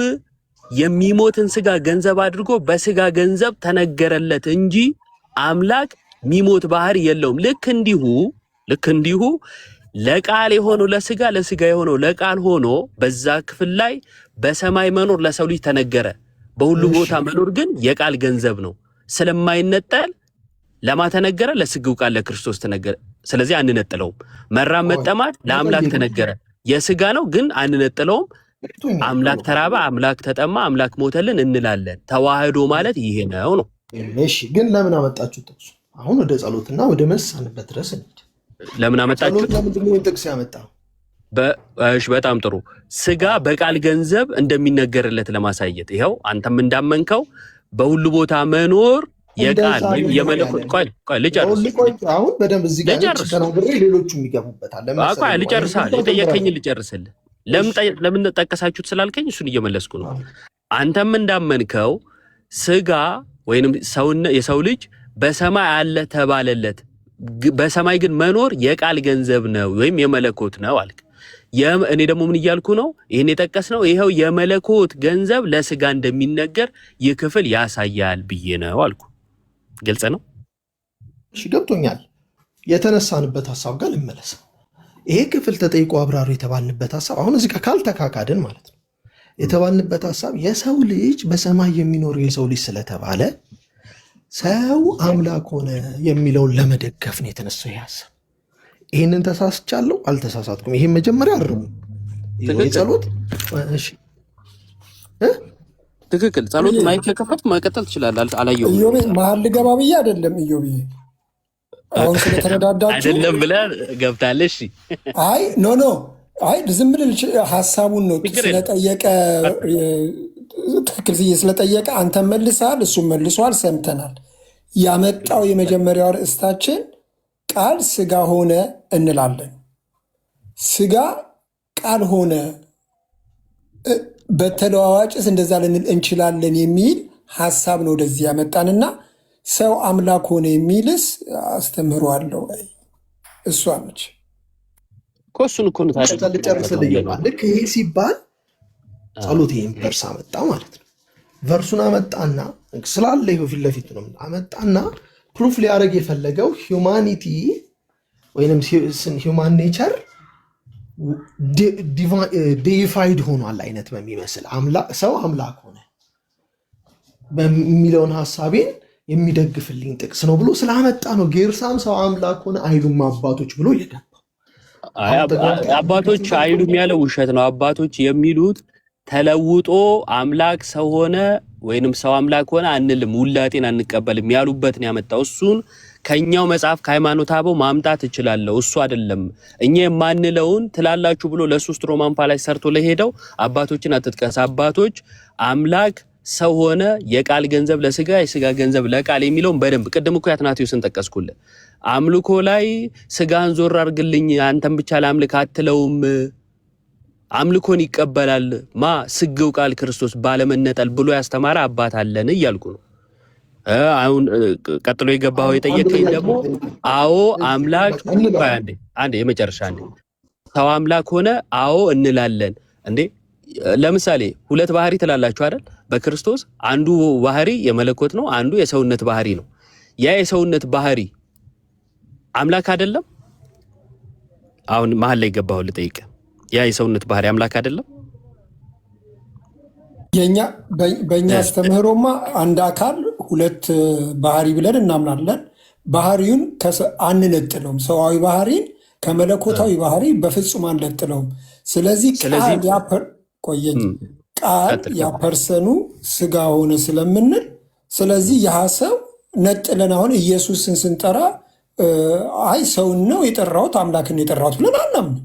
የሚሞትን ስጋ ገንዘብ አድርጎ በስጋ ገንዘብ ተነገረለት እንጂ አምላክ ሚሞት ባህሪ የለውም። ልክ እንዲሁ ለቃል የሆነው ለስጋ የሆነው ለቃል ሆኖ በዛ ክፍል ላይ በሰማይ መኖር ለሰው ልጅ ተነገረ። በሁሉ ቦታ መኖር ግን የቃል ገንዘብ ነው። ስለማይነጠል ለማተነገረ ለስጋው ቃል ለክርስቶስ ተነገረ። ስለዚህ አንነጥለውም። መራብ መጠማት ለአምላክ ተነገረ፣ የስጋ ነው ግን አንነጥለውም። አምላክ ተራበ፣ አምላክ ተጠማ፣ አምላክ ሞተልን እንላለን። ተዋህዶ ማለት ይሄ ነው። እሺ ግን ለምን አመጣችሁ ጥቅሱ? አሁን ወደ ጸሎትና ወደ መሳንበት ድረስ እንሂድ። ለምን አመጣችሁ? ለምንድን ነው ጥቅስ ያመጣው? እሺ በጣም ጥሩ። ስጋ በቃል ገንዘብ እንደሚነገርለት ለማሳየት ይኸው አንተም እንዳመንከው በሁሉ ቦታ መኖር የቃል የመለኮት ቆይ ልጨርስ። አሁን በደንብ እዚህ ጋር ተናግሬ ሌሎቹ ይገቡበታል። ቆይ ልጨርሳለሁ። የጠየቀኝን ልጨርስልህ። ለምን ጠቀሳችሁት ስላልከኝ እሱን እየመለስኩ ነው። አንተም እንዳመንከው ስጋ ወይንም የሰው ልጅ በሰማይ አለ ተባለለት። በሰማይ ግን መኖር የቃል ገንዘብ ነው ወይም የመለኮት ነው አልክ። እኔ ደግሞ ምን እያልኩ ነው? ይሄን የጠቀስነው ይሄው የመለኮት ገንዘብ ለስጋ እንደሚነገር ይህ ክፍል ያሳያል ብዬ ነው አልኩ። ግልጽ ነው? እሺ ገብቶኛል። የተነሳንበት ሐሳብ ጋር ልመለስ። ይሄ ክፍል ተጠይቆ አብራሩ የተባልንበት ሐሳብ አሁን እዚህ ጋር ካልተካካደን ማለት ነው። የተባልንበት ሐሳብ የሰው ልጅ በሰማይ የሚኖረው የሰው ልጅ ስለተባለ ሰው አምላክ ሆነ የሚለውን ለመደገፍ ነው የተነሳው ይሄ ሐሳብ። ይህንን ተሳስቻለሁ አልተሳሳትኩም? ይሄን መጀመሪያ አርሙ። ጸሎት እሺ ትክክል። ጸሎት ማይክ ከከፈት መቀጠል ትችላለህ። አላየሁም። ኢዮቤ መሀል ልገባ ብዬ አይደለም። ኢዮቤ አሁን ስለተረዳዳችሁ አይደለም ብለህ ገብታለሽ። አይ ኖ አይ ዝም ብለህ ሐሳቡን ነው ስለጠየቀ ትክክል ስለጠየቀ አንተ መልሰሃል፣ እሱም መልሷል፣ ሰምተናል። ያመጣው የመጀመሪያው ርዕስታችን ቃል ስጋ ሆነ እንላለን። ስጋ ቃል ሆነ በተለዋዋጭስ እንደዛ ልንል እንችላለን የሚል ሐሳብ ነው ወደዚህ ያመጣንና ሰው አምላክ ሆነ የሚልስ አስተምህሮ አለው? እሷ ነች ኮሱን እኮ ነው ልጨርስልኝ። ልክ ይሄ ሲባል ጸሎት ይሄን ቨርስ አመጣ ማለት ነው። ቨርሱን አመጣና ስላለ ይሄ ፊት ለፊት ነው አመጣና ፕሩፍ ሊያደርግ የፈለገው ሂውማኒቲ ወይንም ሂውማን ኔቸር ዴይፋይድ ሆኗል አይነት በሚመስል ሰው አምላክ ሆነ በሚለውን ሐሳቤን የሚደግፍልኝ ጥቅስ ነው ብሎ ስላመጣ ነው ጌርሳም ሰው አምላክ ሆነ አይሉም አባቶች ብሎ የገባው። አባቶች አይሉም ያለው ውሸት ነው። አባቶች የሚሉት ተለውጦ አምላክ ሰው ሆነ ወይንም ሰው አምላክ ሆነ አንልም፣ ውላጤን አንቀበልም ያሉበትን ያመጣው። እሱን ከኛው መጽሐፍ ከሃይማኖት አበው ማምጣት እችላለሁ። እሱ አይደለም እኛ የማንለውን ትላላችሁ ብሎ ለሶስት ሮማን ፓላይ ሰርቶ ለሄደው አባቶችን አትጥቀስ። አባቶች አምላክ ሰው ሆነ የቃል ገንዘብ ለስጋ የስጋ ገንዘብ ለቃል የሚለውን በደንብ ቅድም እኮ አትናቴዎስን ጠቀስኩልህ። አምልኮ ላይ ስጋን ዞር አድርግልኝ አንተን ብቻ ላምልክ አትለውም። አምልኮን ይቀበላል ስግው ቃል ክርስቶስ ባለመነጠል ብሎ ያስተማረ አባት አለን እያልኩ ነው። አሁን ቀጥሎ የገባው የጠየቀኝ ደግሞ አዎ አምላክ አንዴ የመጨረሻ ሰው አምላክ ሆነ አዎ እንላለን እንዴ። ለምሳሌ ሁለት ባህሪ ትላላችሁ አይደል? በክርስቶስ አንዱ ባህሪ የመለኮት ነው፣ አንዱ የሰውነት ባህሪ ነው። ያ የሰውነት ባህሪ አምላክ አይደለም? አሁን መሀል ላይ ገባው ልጠይቅ፣ ያ የሰውነት ባህሪ አምላክ አይደለም? በእኛ አስተምህሮማ አንድ አካል ሁለት ባህሪ ብለን እናምናለን። ባህሪውን አንነጥለውም። ሰዋዊ ባህሪን ከመለኮታዊ ባህሪ በፍጹም አንነጥለውም። ስለዚህ ቃል ያፐርሰኑ ስጋ ሆነ ስለምንል ስለዚህ ያ ሰው ነጥለን አሁን ኢየሱስን ስንጠራ አይ ሰውን ነው የጠራሁት አምላክን የጠራሁት ብለን አናምን።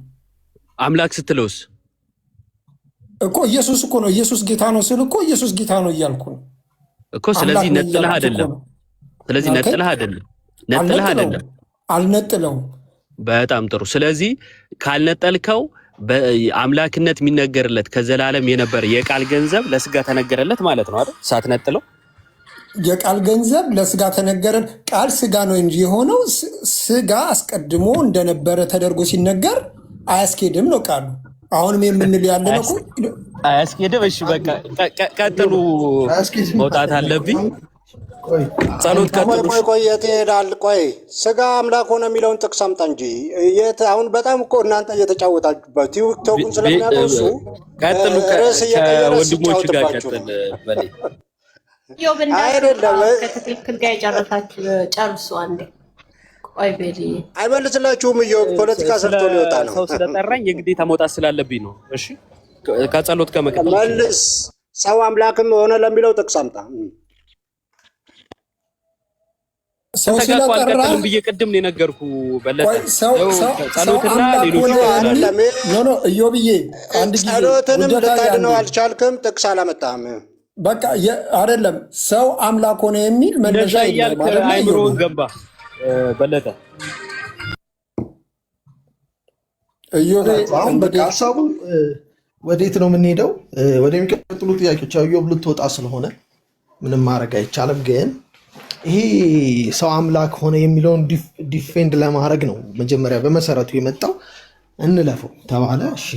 አምላክ ስትለውስ እኮ ኢየሱስ እኮ ነው። ኢየሱስ ጌታ ነው ስል እኮ ኢየሱስ ጌታ ነው እያልኩ ነው እኮ። ስለዚህ ነጥለህ አይደለም። ስለዚህ ነጥለህ አይደለም። አልነጥለውም። በጣም ጥሩ። ስለዚህ ካልነጠልከው በአምላክነት የሚነገርለት ከዘላለም የነበረ የቃል ገንዘብ ለስጋ ተነገረለት ማለት ነው አይደል? ሳትነጥለው የቃል ገንዘብ ለስጋ ተነገረን። ቃል ስጋ ነው እንጂ የሆነው ስጋ አስቀድሞ እንደነበረ ተደርጎ ሲነገር አያስኬድም ነው ቃሉ። አሁንም የምንል ያለ ነው አያስኬድም። እሺ በቃ ቀጥሉ። መውጣት አለብኝ። ጸሎት ቀጥሉ። ቆይ የት ይሄዳል? ቆይ ስጋ አምላክ ሆነ የሚለውን ጥቅስ አምጣ እንጂ አሁን በጣም እኮ እናንተ እየተጫወታችሁበት ቲክቶክን ስለሚያደርሱ ቀጥሉ። ከወንድሞቹ ጋር ቀጥል በላይ አይደለም ከትክክል ጋር የጨረሳችሁ ጨርሱ። አንዴ ቆይ በሊ አይመልስላችሁም። ፖለቲካ ሰርቶ ሊወጣ ነው። ሰው ስለጠራኝ የግዴታ መውጣት ስላለብኝ ነው። እሺ ከጸሎት ከመቀጠል መልስ። ሰው አምላክም ሆነ ለሚለው ጥቅስ አምጣ። ሰው ስለጠራኝ ብዬ ቅድም ነው የነገርኩ በለጠ። ጸሎትና ሌሎች ኢዮብዬ አንድ ጊዜ ጸሎትንም ልታድነው አልቻልክም፣ ጥቅስ አላመጣህም። በቃ አይደለም ሰው አምላክ ሆነ የሚል መነሻ የለም። አይምሮ ገባ በለጠ። ሀሳቡ ወዴት ነው የምንሄደው? ወደሚቀጥሉ ጥያቄዎች ኢዮብ ልትወጣ ስለሆነ ምንም ማድረግ አይቻልም። ግን ይሄ ሰው አምላክ ሆነ የሚለውን ዲፌንድ ለማድረግ ነው መጀመሪያ በመሰረቱ የመጣው። እንለፈው ተባለ። እሺ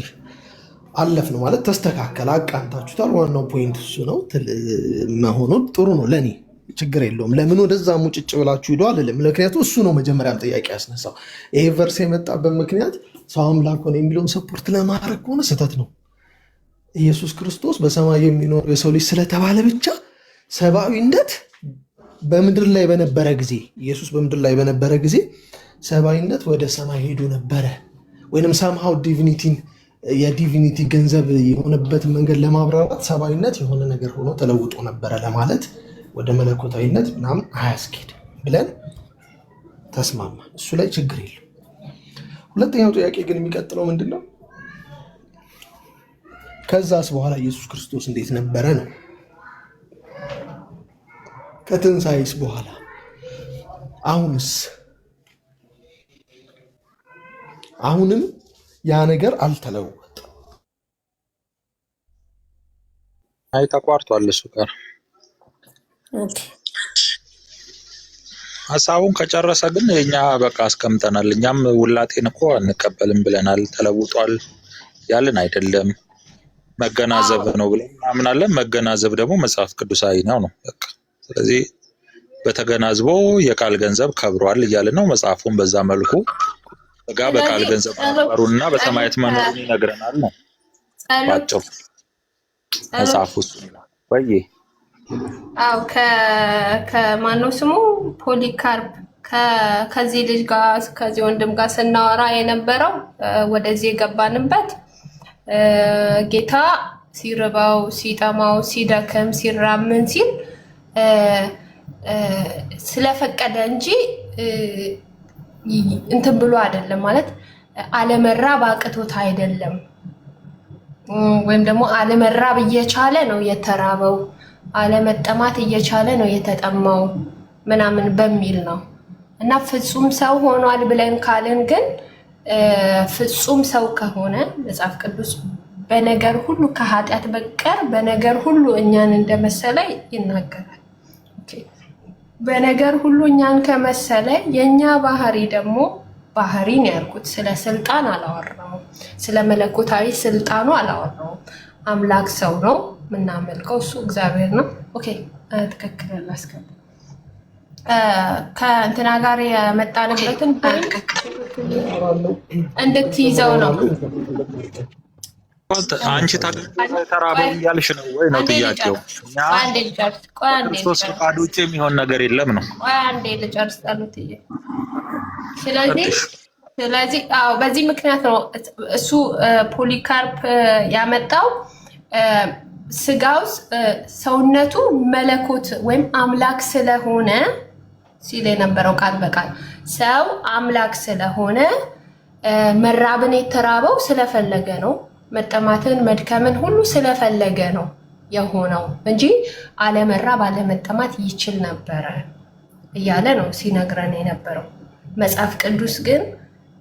አለፍ ነው ማለት ተስተካከለ፣ አቃንታችሁታል። ዋናው ፖይንት እሱ ነው መሆኑን ጥሩ ነው። ለእኔ ችግር የለውም። ለምን ወደዛ ሙጭጭ ብላችሁ ሂዶ አልልም። ምክንያቱም እሱ ነው መጀመሪያም ጥያቄ ያስነሳው። ይሄ ቨርስ የመጣበት ምክንያት ሰው አምላክ ሆነ የሚለውን ሰፖርት ለማድረግ ከሆነ ስህተት ነው። ኢየሱስ ክርስቶስ በሰማይ የሚኖር የሰው ልጅ ስለተባለ ብቻ ሰብአዊነት በምድር ላይ በነበረ ጊዜ ኢየሱስ በምድር ላይ በነበረ ጊዜ ሰብአዊነት ወደ ሰማይ ሄዶ ነበረ ወይንም ሳምሃው ዲቪኒቲን የዲቪኒቲ ገንዘብ የሆነበትን መንገድ ለማብራራት ሰብአዊነት የሆነ ነገር ሆኖ ተለውጦ ነበረ ለማለት ወደ መለኮታዊነት ምናምን አያስኬድ ብለን ተስማማ። እሱ ላይ ችግር የለም። ሁለተኛው ጥያቄ ግን የሚቀጥለው ምንድን ነው? ከዛስ በኋላ ኢየሱስ ክርስቶስ እንዴት ነበረ ነው። ከትንሣኤስ በኋላ አሁንም ያ ነገር አልተለወጠም። አይ ተቋርጧል። እሱ ጋር ሀሳቡን ከጨረሰ ግን እኛ በቃ አስቀምጠናል። እኛም ውላጤን እኮ አንቀበልም ብለናል። ተለውጧል ያልን አይደለም፣ መገናዘብ ነው ብለን እናምናለን። መገናዘብ ደግሞ መጽሐፍ ቅዱሳዊ ነው። በቃ ስለዚህ በተገናዝቦ የቃል ገንዘብ ከብሯል እያልን ነው። መጽሐፉን በዛ መልኩ ጋ በቃል ገንዘብ መኖሩንና በሰማያት መኖሩን ይነግረናል ነው ባጭሩ መጽሐፉ እሱ ነው። ወይ አው ከማነው ስሙ ፖሊካርፕ ከዚህ ልጅ ጋር ከዚህ ወንድም ጋር ስናወራ የነበረው ወደዚህ የገባንበት ጌታ ሲርባው ሲጠማው ሲደክም ሲራምን ሲል ስለፈቀደ እንጂ እንትን ብሎ አይደለም ማለት አለመራብ አቅቶት አይደለም፣ ወይም ደግሞ አለመራብ እየቻለ ነው የተራበው፣ አለመጠማት እየቻለ ነው የተጠማው ምናምን በሚል ነው። እና ፍጹም ሰው ሆኗል ብለን ካልን ግን ፍጹም ሰው ከሆነ መጽሐፍ ቅዱስ በነገር ሁሉ ከኃጢአት በቀር በነገር ሁሉ እኛን እንደመሰለ ይናገራል። በነገር ሁሉ እኛን ከመሰለ የኛ ባህሪ ደግሞ ባህሪ ነው ያልኩት። ስለ ስልጣን አላወራሁም። ስለ መለኮታዊ ስልጣኑ አላወራሁም። አምላክ ሰው ነው የምናመልከው፣ እሱ እግዚአብሔር ነው። ኦኬ ትክክል አላስገባ ከእንትና ጋር የመጣንበትን እንድትይዘው ነው። አንቺ ተራበ እያልሽ ነው ወይ ነው ጥያቄው? ክርስቶስ ፈቃድ ውጭ የሚሆን ነገር የለም ነው። አንዴ ልጨርስ ጸሎት። ስለዚህ በዚህ ምክንያት ነው እሱ ፖሊካርፕ ያመጣው ስጋው ሰውነቱ መለኮት ወይም አምላክ ስለሆነ ሲል የነበረው ቃል በቃል ሰው አምላክ ስለሆነ መራብን የተራበው ስለፈለገ ነው። መጠማትን መድከምን ሁሉ ስለፈለገ ነው የሆነው እንጂ አለመራብ አለመጠማት ይችል ነበረ እያለ ነው ሲነግረን የነበረው። መጽሐፍ ቅዱስ ግን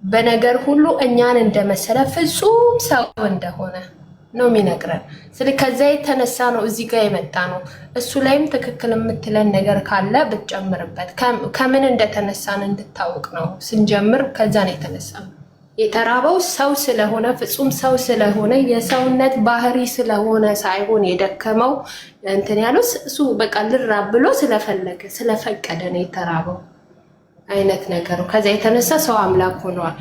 በነገር ሁሉ እኛን እንደመሰለ ፍጹም ሰው እንደሆነ ነው የሚነግረን። ስለዚህ ከዛ የተነሳ ነው እዚህ ጋር የመጣ ነው። እሱ ላይም ትክክል የምትለን ነገር ካለ ብትጨምርበት፣ ከምን እንደተነሳን እንድታውቅ ነው። ስንጀምር ከዛ ነው የተነሳ ነው። የተራበው ሰው ስለሆነ ፍጹም ሰው ስለሆነ የሰውነት ባህሪ ስለሆነ ሳይሆን የደከመው እንትን ያለው እሱ በቃ ልራብ ብሎ ስለፈለገ ስለፈቀደ ነው የተራበው አይነት ነገር ነው። ከዛ የተነሳ ሰው አምላክ ሆኗል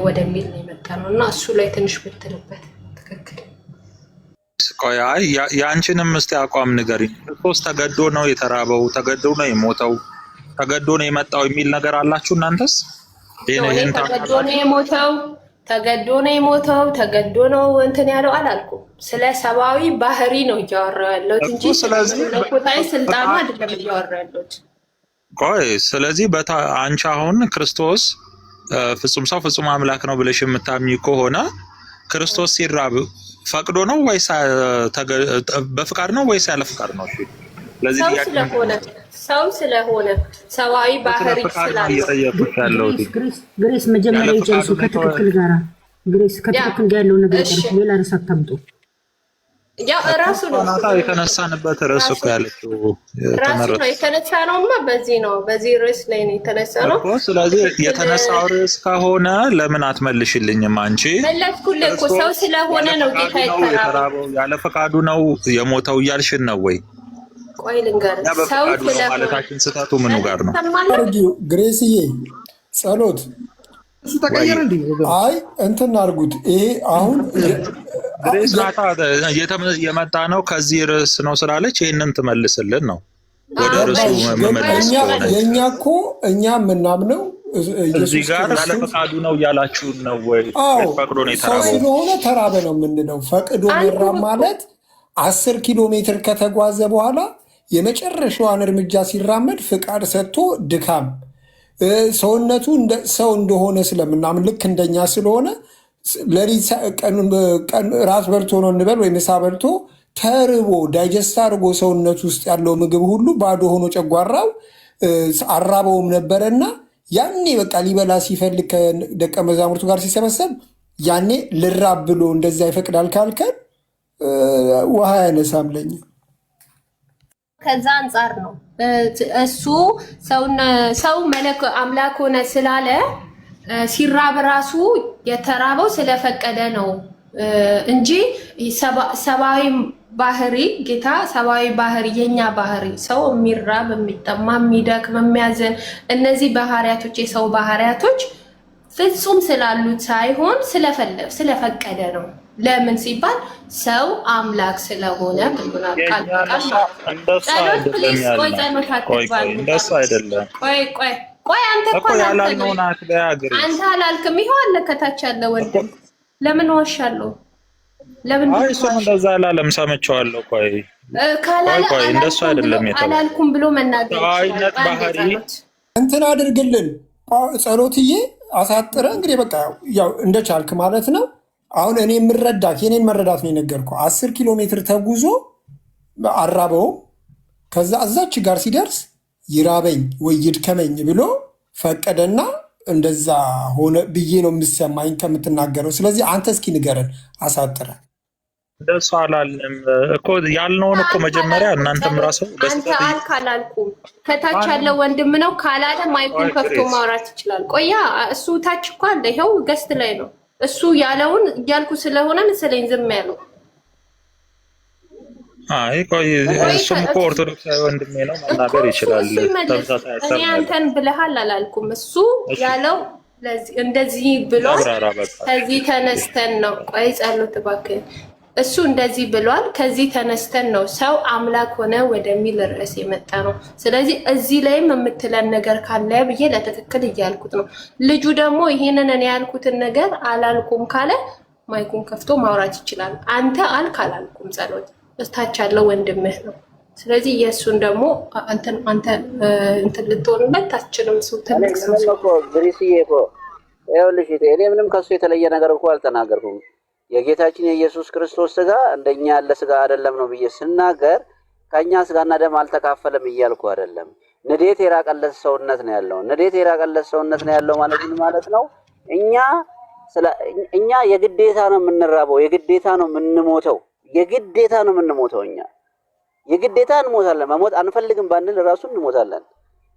ወደሚል ነው የመጣ ነው እና እሱ ላይ ትንሽ ብትልበት ትክክል። ቆይ የአንቺንም እስቲ አቋም ንገሪኝ። ክርስቶስ ተገዶ ነው የተራበው፣ ተገዶ ነው የሞተው፣ ተገዶ ነው የመጣው የሚል ነገር አላችሁ እናንተስ? ተገዶ ነው የሞተው፣ ተገዶ ነው የሞተው፣ ተገዶ ነው እንትን ያለው አላልኩም። ስለ ሰብአዊ ባህሪ ነው እያወራሁ ያለሁት እንጂ ስለዚህ ለኮታይ ስልጣኑ አይደለም እያወራሁ ያለሁት። ቆይ ስለዚህ አንቺ አሁን ክርስቶስ ፍጹም ሰው ፍጹም አምላክ ነው ብለሽ የምታምኚ ከሆነ ክርስቶስ ሲራብ ፈቅዶ ነው ወይስ በፍቃድ ነው ወይስ ያለ ፍቃድ ነው? እሺ ስለዚህ ሰው ስለሆነ ሰዋዊ ባህሪ ስላለው ግሬስ መጀመሪያ ይጨርሱ ከትክክል ጋር ግሬስ ከትክክል ጋር ያለው ነገር ይጨርሱ። ሌላ ርዕስ አታምጡ። ያው ራሱ ነው የተነሳንበት ርዕስ እኮ ያለችው ራሱ ነው የተነሳ ነውማ። በዚህ ርዕስ ላይ ነው የተነሳ ነው እኮ። ስለዚህ የተነሳው ርዕስ ከሆነ ለምን አትመልሽልኝም አንቺ? መለስኩልህ እኮ ሰው ስለሆነ ነው ጌታ የተራበው። ያለ ፈቃዱ ነው የሞተው እያልሽን ነው ወይ? ቆይ ልንገርህ፣ ሰው ስለሆነ ማለታችን ስህተቱ ምኑ ጋር ነው? ግሬስዬ ጸሎት እሱ ተቀየረ እንዴ? አይ እንትን አድርጉት። ይሄ አሁን ግሬስ ናታ የመጣ ነው ከዚህ ርዕስ ነው ስላለች ይሄንን ትመልስልን ነው ወደ ርዕሱ መመለስ ነው። የኛ እኮ እኛ የምናምነው እዚህ ጋር ያለ ፈቃዱ ነው እያላችሁ ነው ወይ? ፈቅዶ ነው የተራበው። ሰው ስለሆነ ተራበ ነው የምንለው። ፈቅዶ መራብ ማለት 10 ኪሎ ሜትር ከተጓዘ በኋላ የመጨረሻዋን እርምጃ ሲራመድ ፍቃድ ሰጥቶ ድካም ሰውነቱ ሰው እንደሆነ ስለምናምን ልክ እንደኛ ስለሆነ ለሊት ቀን ራስ በልቶ ነው እንበል ወይ ምሳ በልቶ ተርቦ ዳይጀስት አድርጎ ሰውነቱ ውስጥ ያለው ምግብ ሁሉ ባዶ ሆኖ ጨጓራው አራበውም ነበረና ያኔ በቃ ሊበላ ሲፈልግ ከደቀ መዛሙርቱ ጋር ሲሰበሰብ ያኔ ልራብ ብሎ እንደዛ ይፈቅዳል ካልከን ውሃ ያነሳም ለኛ። ከዛ አንጻር ነው እሱ ሰው መለክ አምላክ ሆነ ስላለ ሲራብ ራሱ የተራበው ስለፈቀደ ነው እንጂ ሰብአዊ ባህሪ ጌታ ሰብአዊ ባህሪ የኛ ባህሪ ሰው የሚራብ የሚጠማ የሚደክም የሚያዝን እነዚህ ባህሪያቶች የሰው ባህሪያቶች ፍጹም ስላሉት ሳይሆን ስለፈቀደ ነው። ለምን ሲባል ሰው አምላክ ስለሆነ ብሎናል። ቃል በቃል እንደሱ አይደለም። ቆይ አንተ እኮ ያላልነውን አንተ አላልክም። ይኸው አለ ከታች ያለ ወንድም ለምን ዋሻለሁ? ለምን እሱም እንደዛ አላለም። ሰምቼዋለሁ። ቆይ እንደሱ አይደለም አላልኩም ብሎ መናገር አይነት ባህሪ እንትን አድርግልን ጸሎትዬ አሳጥረ እንግዲህ በቃ ያው እንደቻልክ ማለት ነው። አሁን እኔ የኔን መረዳት ነው የነገርኩህ። 10 ኪሎ ሜትር ተጉዞ አራበውም። ከዛ እዛች ጋር ሲደርስ ይራበኝ ወይ ይድከመኝ ብሎ ፈቀደና እንደዛ ሆነ ብዬ ነው የሚሰማኝ ከምትናገረው። ስለዚህ አንተ እስኪ ንገረን አሳጥረ። እንደሱ አላልንም እኮ ያልነውን እኮ መጀመሪያ እናንተም ራሱ አንተ አልክ አላልኩም። ከታች ያለው ወንድም ነው ካላለ ማይኩን ከፍቶ ማውራት ይችላል። ቆያ እሱ ታች እኮ አለ፣ ይኸው ገስት ላይ ነው። እሱ ያለውን እያልኩ ስለሆነ መሰለኝ ዝም ያለው። አይ ቆይ እሱም እኮ ኦርቶዶክሳዊ ወንድሜ ነው መናገር ይችላል። እኔ አንተን ብለሃል አላልኩም። እሱ ያለው እንደዚህ ብሎ ከዚህ ተነስተን ነው። ቆይ ጸሎት እባክህ። እሱ እንደዚህ ብሏል። ከዚህ ተነስተን ነው ሰው አምላክ ሆነ ወደሚል ርዕስ የመጣ ነው። ስለዚህ እዚህ ላይም የምትለን ነገር ካለ ብዬ ለትክክል እያልኩት ነው። ልጁ ደግሞ ይሄንን እኔ ያልኩትን ነገር አላልኩም ካለ ማይኩን ከፍቶ ማውራት ይችላል። አንተ አልክ አላልኩም። ጸሎት እስታች ያለው ወንድምህ ነው። ስለዚህ የእሱን ደግሞ እንትን ልትሆንበት አትችልም። እሱ ትልቅ ሰው ግሪስዬ እኮ ይኸውልሽ፣ እኔ ምንም ከሱ የተለየ ነገር እኮ አልተናገርኩም። የጌታችን የኢየሱስ ክርስቶስ ስጋ እንደኛ ያለ ስጋ አይደለም ነው ብዬ ስናገር ከኛ ስጋና ደም አልተካፈለም እያልኩ አይደለም። ንዴት የራቀለት ሰውነት ነው ያለው። ንዴት የራቀለት ሰውነት ነው ያለው ማለት ምን ማለት ነው? እኛ የግዴታ ነው የምንራበው፣ የግዴታ ነው የምንሞተው፣ የግዴታ ነው የምንሞተው። እኛ የግዴታ እንሞታለን። መሞት አንፈልግም ባንል ራሱ እንሞታለን።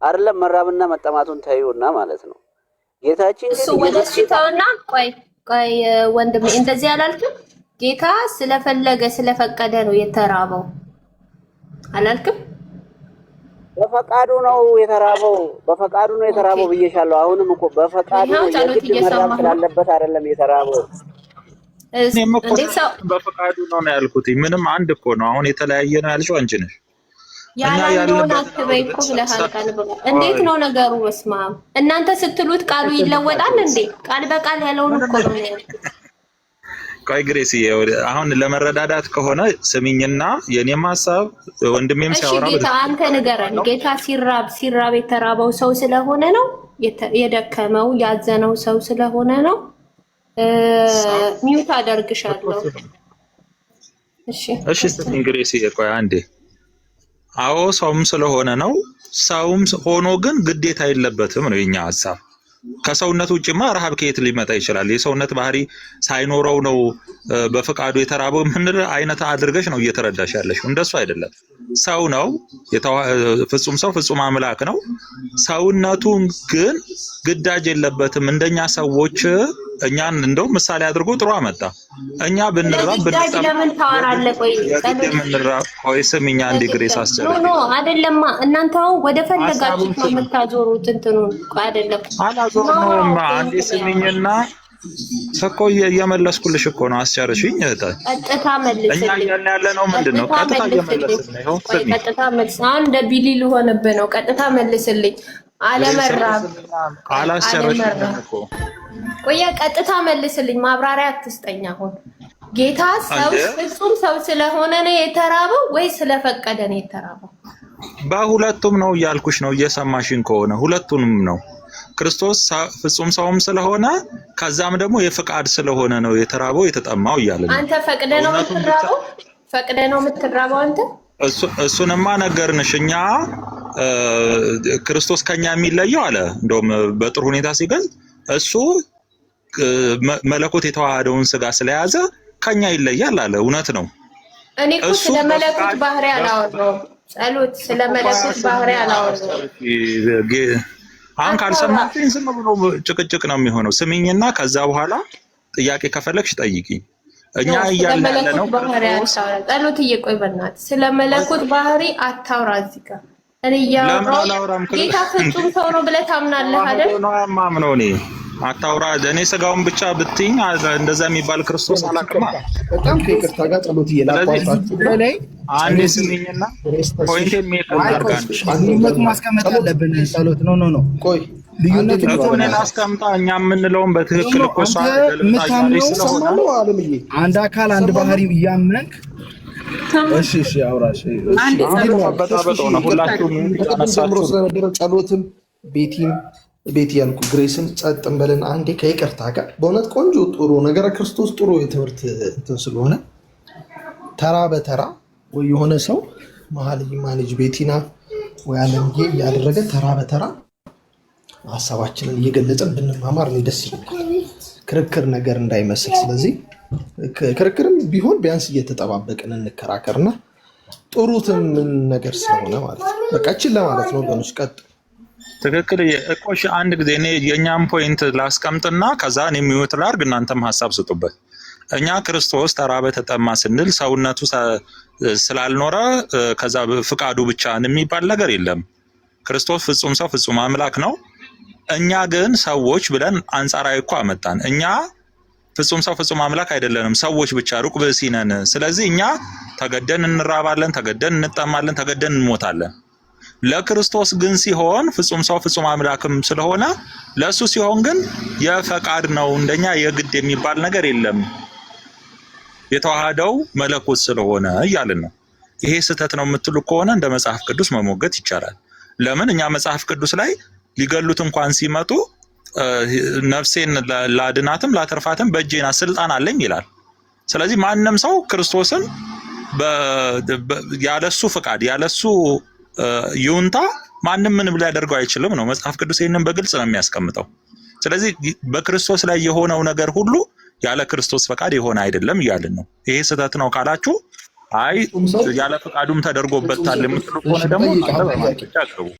አይደለም መራብና መጠማቱን ታዩና ማለት ነው። ጌታችን እሱ ወደ ሲታውና ቆይ ወንድሜ እንደዚህ አላልክም? ጌታ ስለፈለገ ስለፈቀደ ነው የተራበው አላልክም? በፈቃዱ ነው የተራበው፣ በፈቃዱ ነው የተራበው ብዬሻለሁ። አሁንም እኮ በፈቃዱ ነው መራብ ስላለበት አይደለም የተራበው። በፈቃዱ ነው ያልኩት። ምንም አንድ እኮ ነው። አሁን የተለያየ ነው ያልሽው አንቺ ነሽ። ያላለውን አትበይ እኮ ብለሃል። ቃል በቃል እንዴት ነው ነገሩ? በስመ አብ እናንተ ስትሉት ቃሉ ይለወጣል እንዴ? ቃል በቃል ያለውን እኮ ነው ያልኩት። ቆይ ግሬስ፣ አሁን ለመረዳዳት ከሆነ ስሚኝና የኔም ሐሳብ ወንድሜም ሲያወራ ጌታ አንተ ንገረን። ጌታ ሲራብ የተራበው ሰው ስለሆነ ነው የደከመው ያዘነው ሰው ስለሆነ ነው። ሚውት አደርግሻለሁ። እሺ ስሚኝ ግሬስ፣ ቆይ አንዴ። አዎ ሰውም ስለሆነ ነው። ሰውም ሆኖ ግን ግዴታ የለበትም ነው የኛ ሐሳብ። ከሰውነት ውጭማ ረሃብ ከየት ሊመጣ ይችላል? የሰውነት ባህሪ ሳይኖረው ነው በፈቃዱ የተራበው ምን አይነት አድርገሽ ነው እየተረዳሽ ያለሽ? እንደሱ አይደለም። ሰው ነው፣ ፍጹም ሰው ፍጹም አምላክ ነው። ሰውነቱን ግን ግዳጅ የለበትም። እንደኛ ሰዎች እኛን እንደው ምሳሌ አድርጎ ጥሩ አመጣ። እኛ ብንራብ ለምን ታወራለህ? ቆይ ስሚኝ አንዴ ግሬስ አስጨርሽ። ኖ አይደለማ። እናንተ ወደ ፈለጋችሁት ነው የምታዞሩት። እንትኑን አይደለም አላዞርነውም። አንዴ ስሚኝና እኮ እየመለስኩልሽ እኮ ነው። አስጨርሽኝ እህቴ። ቀጥታ መልስልኝ። እኛ እያልን ያለ ነው ምንድን ነው? ቀጥታ እየመለስን ነው። ስሚ ቀጥታ መልስ። አሁን እንደ ቢሊ ልሆንብህ ነው። ቀጥታ መልስልኝ። አለመራብ አላስጨርሽኝም እኮ። ቆይ ቀጥታ መልስልኝ። ማብራሪያ አትስጠኝ። አሁን ጌታ ሰው ፍጹም ሰው ስለሆነ ነው የተራበው ወይ ስለፈቀደ ነው የተራበው? በሁለቱም ነው እያልኩሽ ነው። እየሰማሽን ከሆነ ሁለቱንም ነው። ክርስቶስ ፍጹም ሰውም ስለሆነ ከዛም ደግሞ የፍቃድ ስለሆነ ነው የተራበው የተጠማው እያለ ነው። አንተ ፈቅደ ነው የምትራበው? ፈቅደ ነው የምትራበው አንተ? እሱንማ ነገርንሽ። እኛ ክርስቶስ ከኛ የሚለየው አለ እንደውም በጥሩ ሁኔታ ሲገልጽ እሱ መለኮት የተዋሃደውን ስጋ ስለያዘ ከኛ ይለያል አለ። እውነት ነው። እኔ እኮ ስለ መለኮት ባህሪ አላወራሁም። ጸሎት ስለ መለኮት ባህሪ አላወራሁም። አሁን ካልሰማሽኝ ዝም ብሎ ጭቅጭቅ ነው የሚሆነው። ስሚኝና ከዛ በኋላ ጥያቄ ከፈለግሽ ጠይቂኝ። እኛ እያልን ያለ ነው ጸሎት እየቆይ በእናትህ ስለ መለኮት ባህሪ አታውራ እዚህ ጋር። እኔ እያወራሁ ጌታ ፍጹም ሰው ነው ብለህ ታምናለህ አይደል? ነው የማምነው እኔ። አታውራ እኔ ስጋውን ብቻ ብትይኝ እንደዛ የሚባል ክርስቶስ አላውቅም። በጣም ከይቅርታ ጋር ጸሎት እየላቋጣችሁ ላይ አንዴ ስሚኝና ፖይንት ልዩነቱ ማስቀመጥ አለብን። ጸሎት ነው ቆይ ልዩነቱ እኮን አስቀምጣ እኛ የምንለውን በትክክል እኮ እሷ የምታምነው አንድ አካል አንድ ባህሪ እያመንክ እሺ አውራሽ አንዴ ጸሎትም ቤቲ ያልኩ ግሬስም ጸጥ እንበልን አንዴ ከይቅርታ ጋር። በእውነት ቆንጆ ጥሩ ነገረ ክርስቶስ ጥሩ የትምህርት እንትን ስለሆነ ተራ በተራ ወይ የሆነ ሰው መሀል ማኔጅ ቤቲና ወይ አለምዬ እያደረገ ተራ በተራ ሀሳባችንን እየገለጽን ብንማማር እኔ ደስ ይለኛል። ክርክር ነገር እንዳይመስል። ስለዚህ ክርክርም ቢሆን ቢያንስ እየተጠባበቅን እንከራከርና ጥሩትም ምን ነገር ስለሆነ ማለት ነው። በቃ እችን ለማለት ነው። ወገኖች ቀጥ ትክክል እኮሽ አንድ ጊዜ እኔ የኛም ፖይንት ላስቀምጥና ከዛ እኔ ሚውት ላድርግ እናንተም ሀሳብ ስጡበት። እኛ ክርስቶስ ተራበ ተጠማ ስንል ሰውነቱ ስላልኖረ ከዛ ፍቃዱ ብቻ የሚባል ነገር የለም። ክርስቶስ ፍጹም ሰው ፍጹም አምላክ ነው። እኛ ግን ሰዎች ብለን አንጻራዊ እኮ አመጣን። እኛ ፍጹም ሰው ፍጹም አምላክ አይደለንም፣ ሰዎች ብቻ ሩቅ ብእሲ ነን። ስለዚህ እኛ ተገደን እንራባለን፣ ተገደን እንጠማለን፣ ተገደን እንሞታለን። ለክርስቶስ ግን ሲሆን ፍጹም ሰው ፍጹም አምላክም ስለሆነ ለሱ ሲሆን ግን የፈቃድ ነው። እንደኛ የግድ የሚባል ነገር የለም። የተዋሃደው መለኮት ስለሆነ እያልን ነው። ይሄ ስህተት ነው የምትሉ ከሆነ እንደ መጽሐፍ ቅዱስ መሞገት ይቻላል። ለምን እኛ መጽሐፍ ቅዱስ ላይ ሊገሉት እንኳን ሲመጡ ነፍሴን ላድናትም ላተርፋትም በእጄና ስልጣን አለኝ ይላል። ስለዚህ ማንም ሰው ክርስቶስን ያለሱ ፍቃድ ያለሱ ይሁንታ ማንም ምንም ሊያደርገው አይችልም ነው መጽሐፍ ቅዱስ ይሄንን በግልጽ ነው የሚያስቀምጠው። ስለዚህ በክርስቶስ ላይ የሆነው ነገር ሁሉ ያለ ክርስቶስ ፈቃድ የሆነ አይደለም እያልን ነው። ይሄ ስህተት ነው ካላችሁ አይ ያለ ፈቃዱም ተደርጎበታል የምትሉ ከሆነ ደግሞ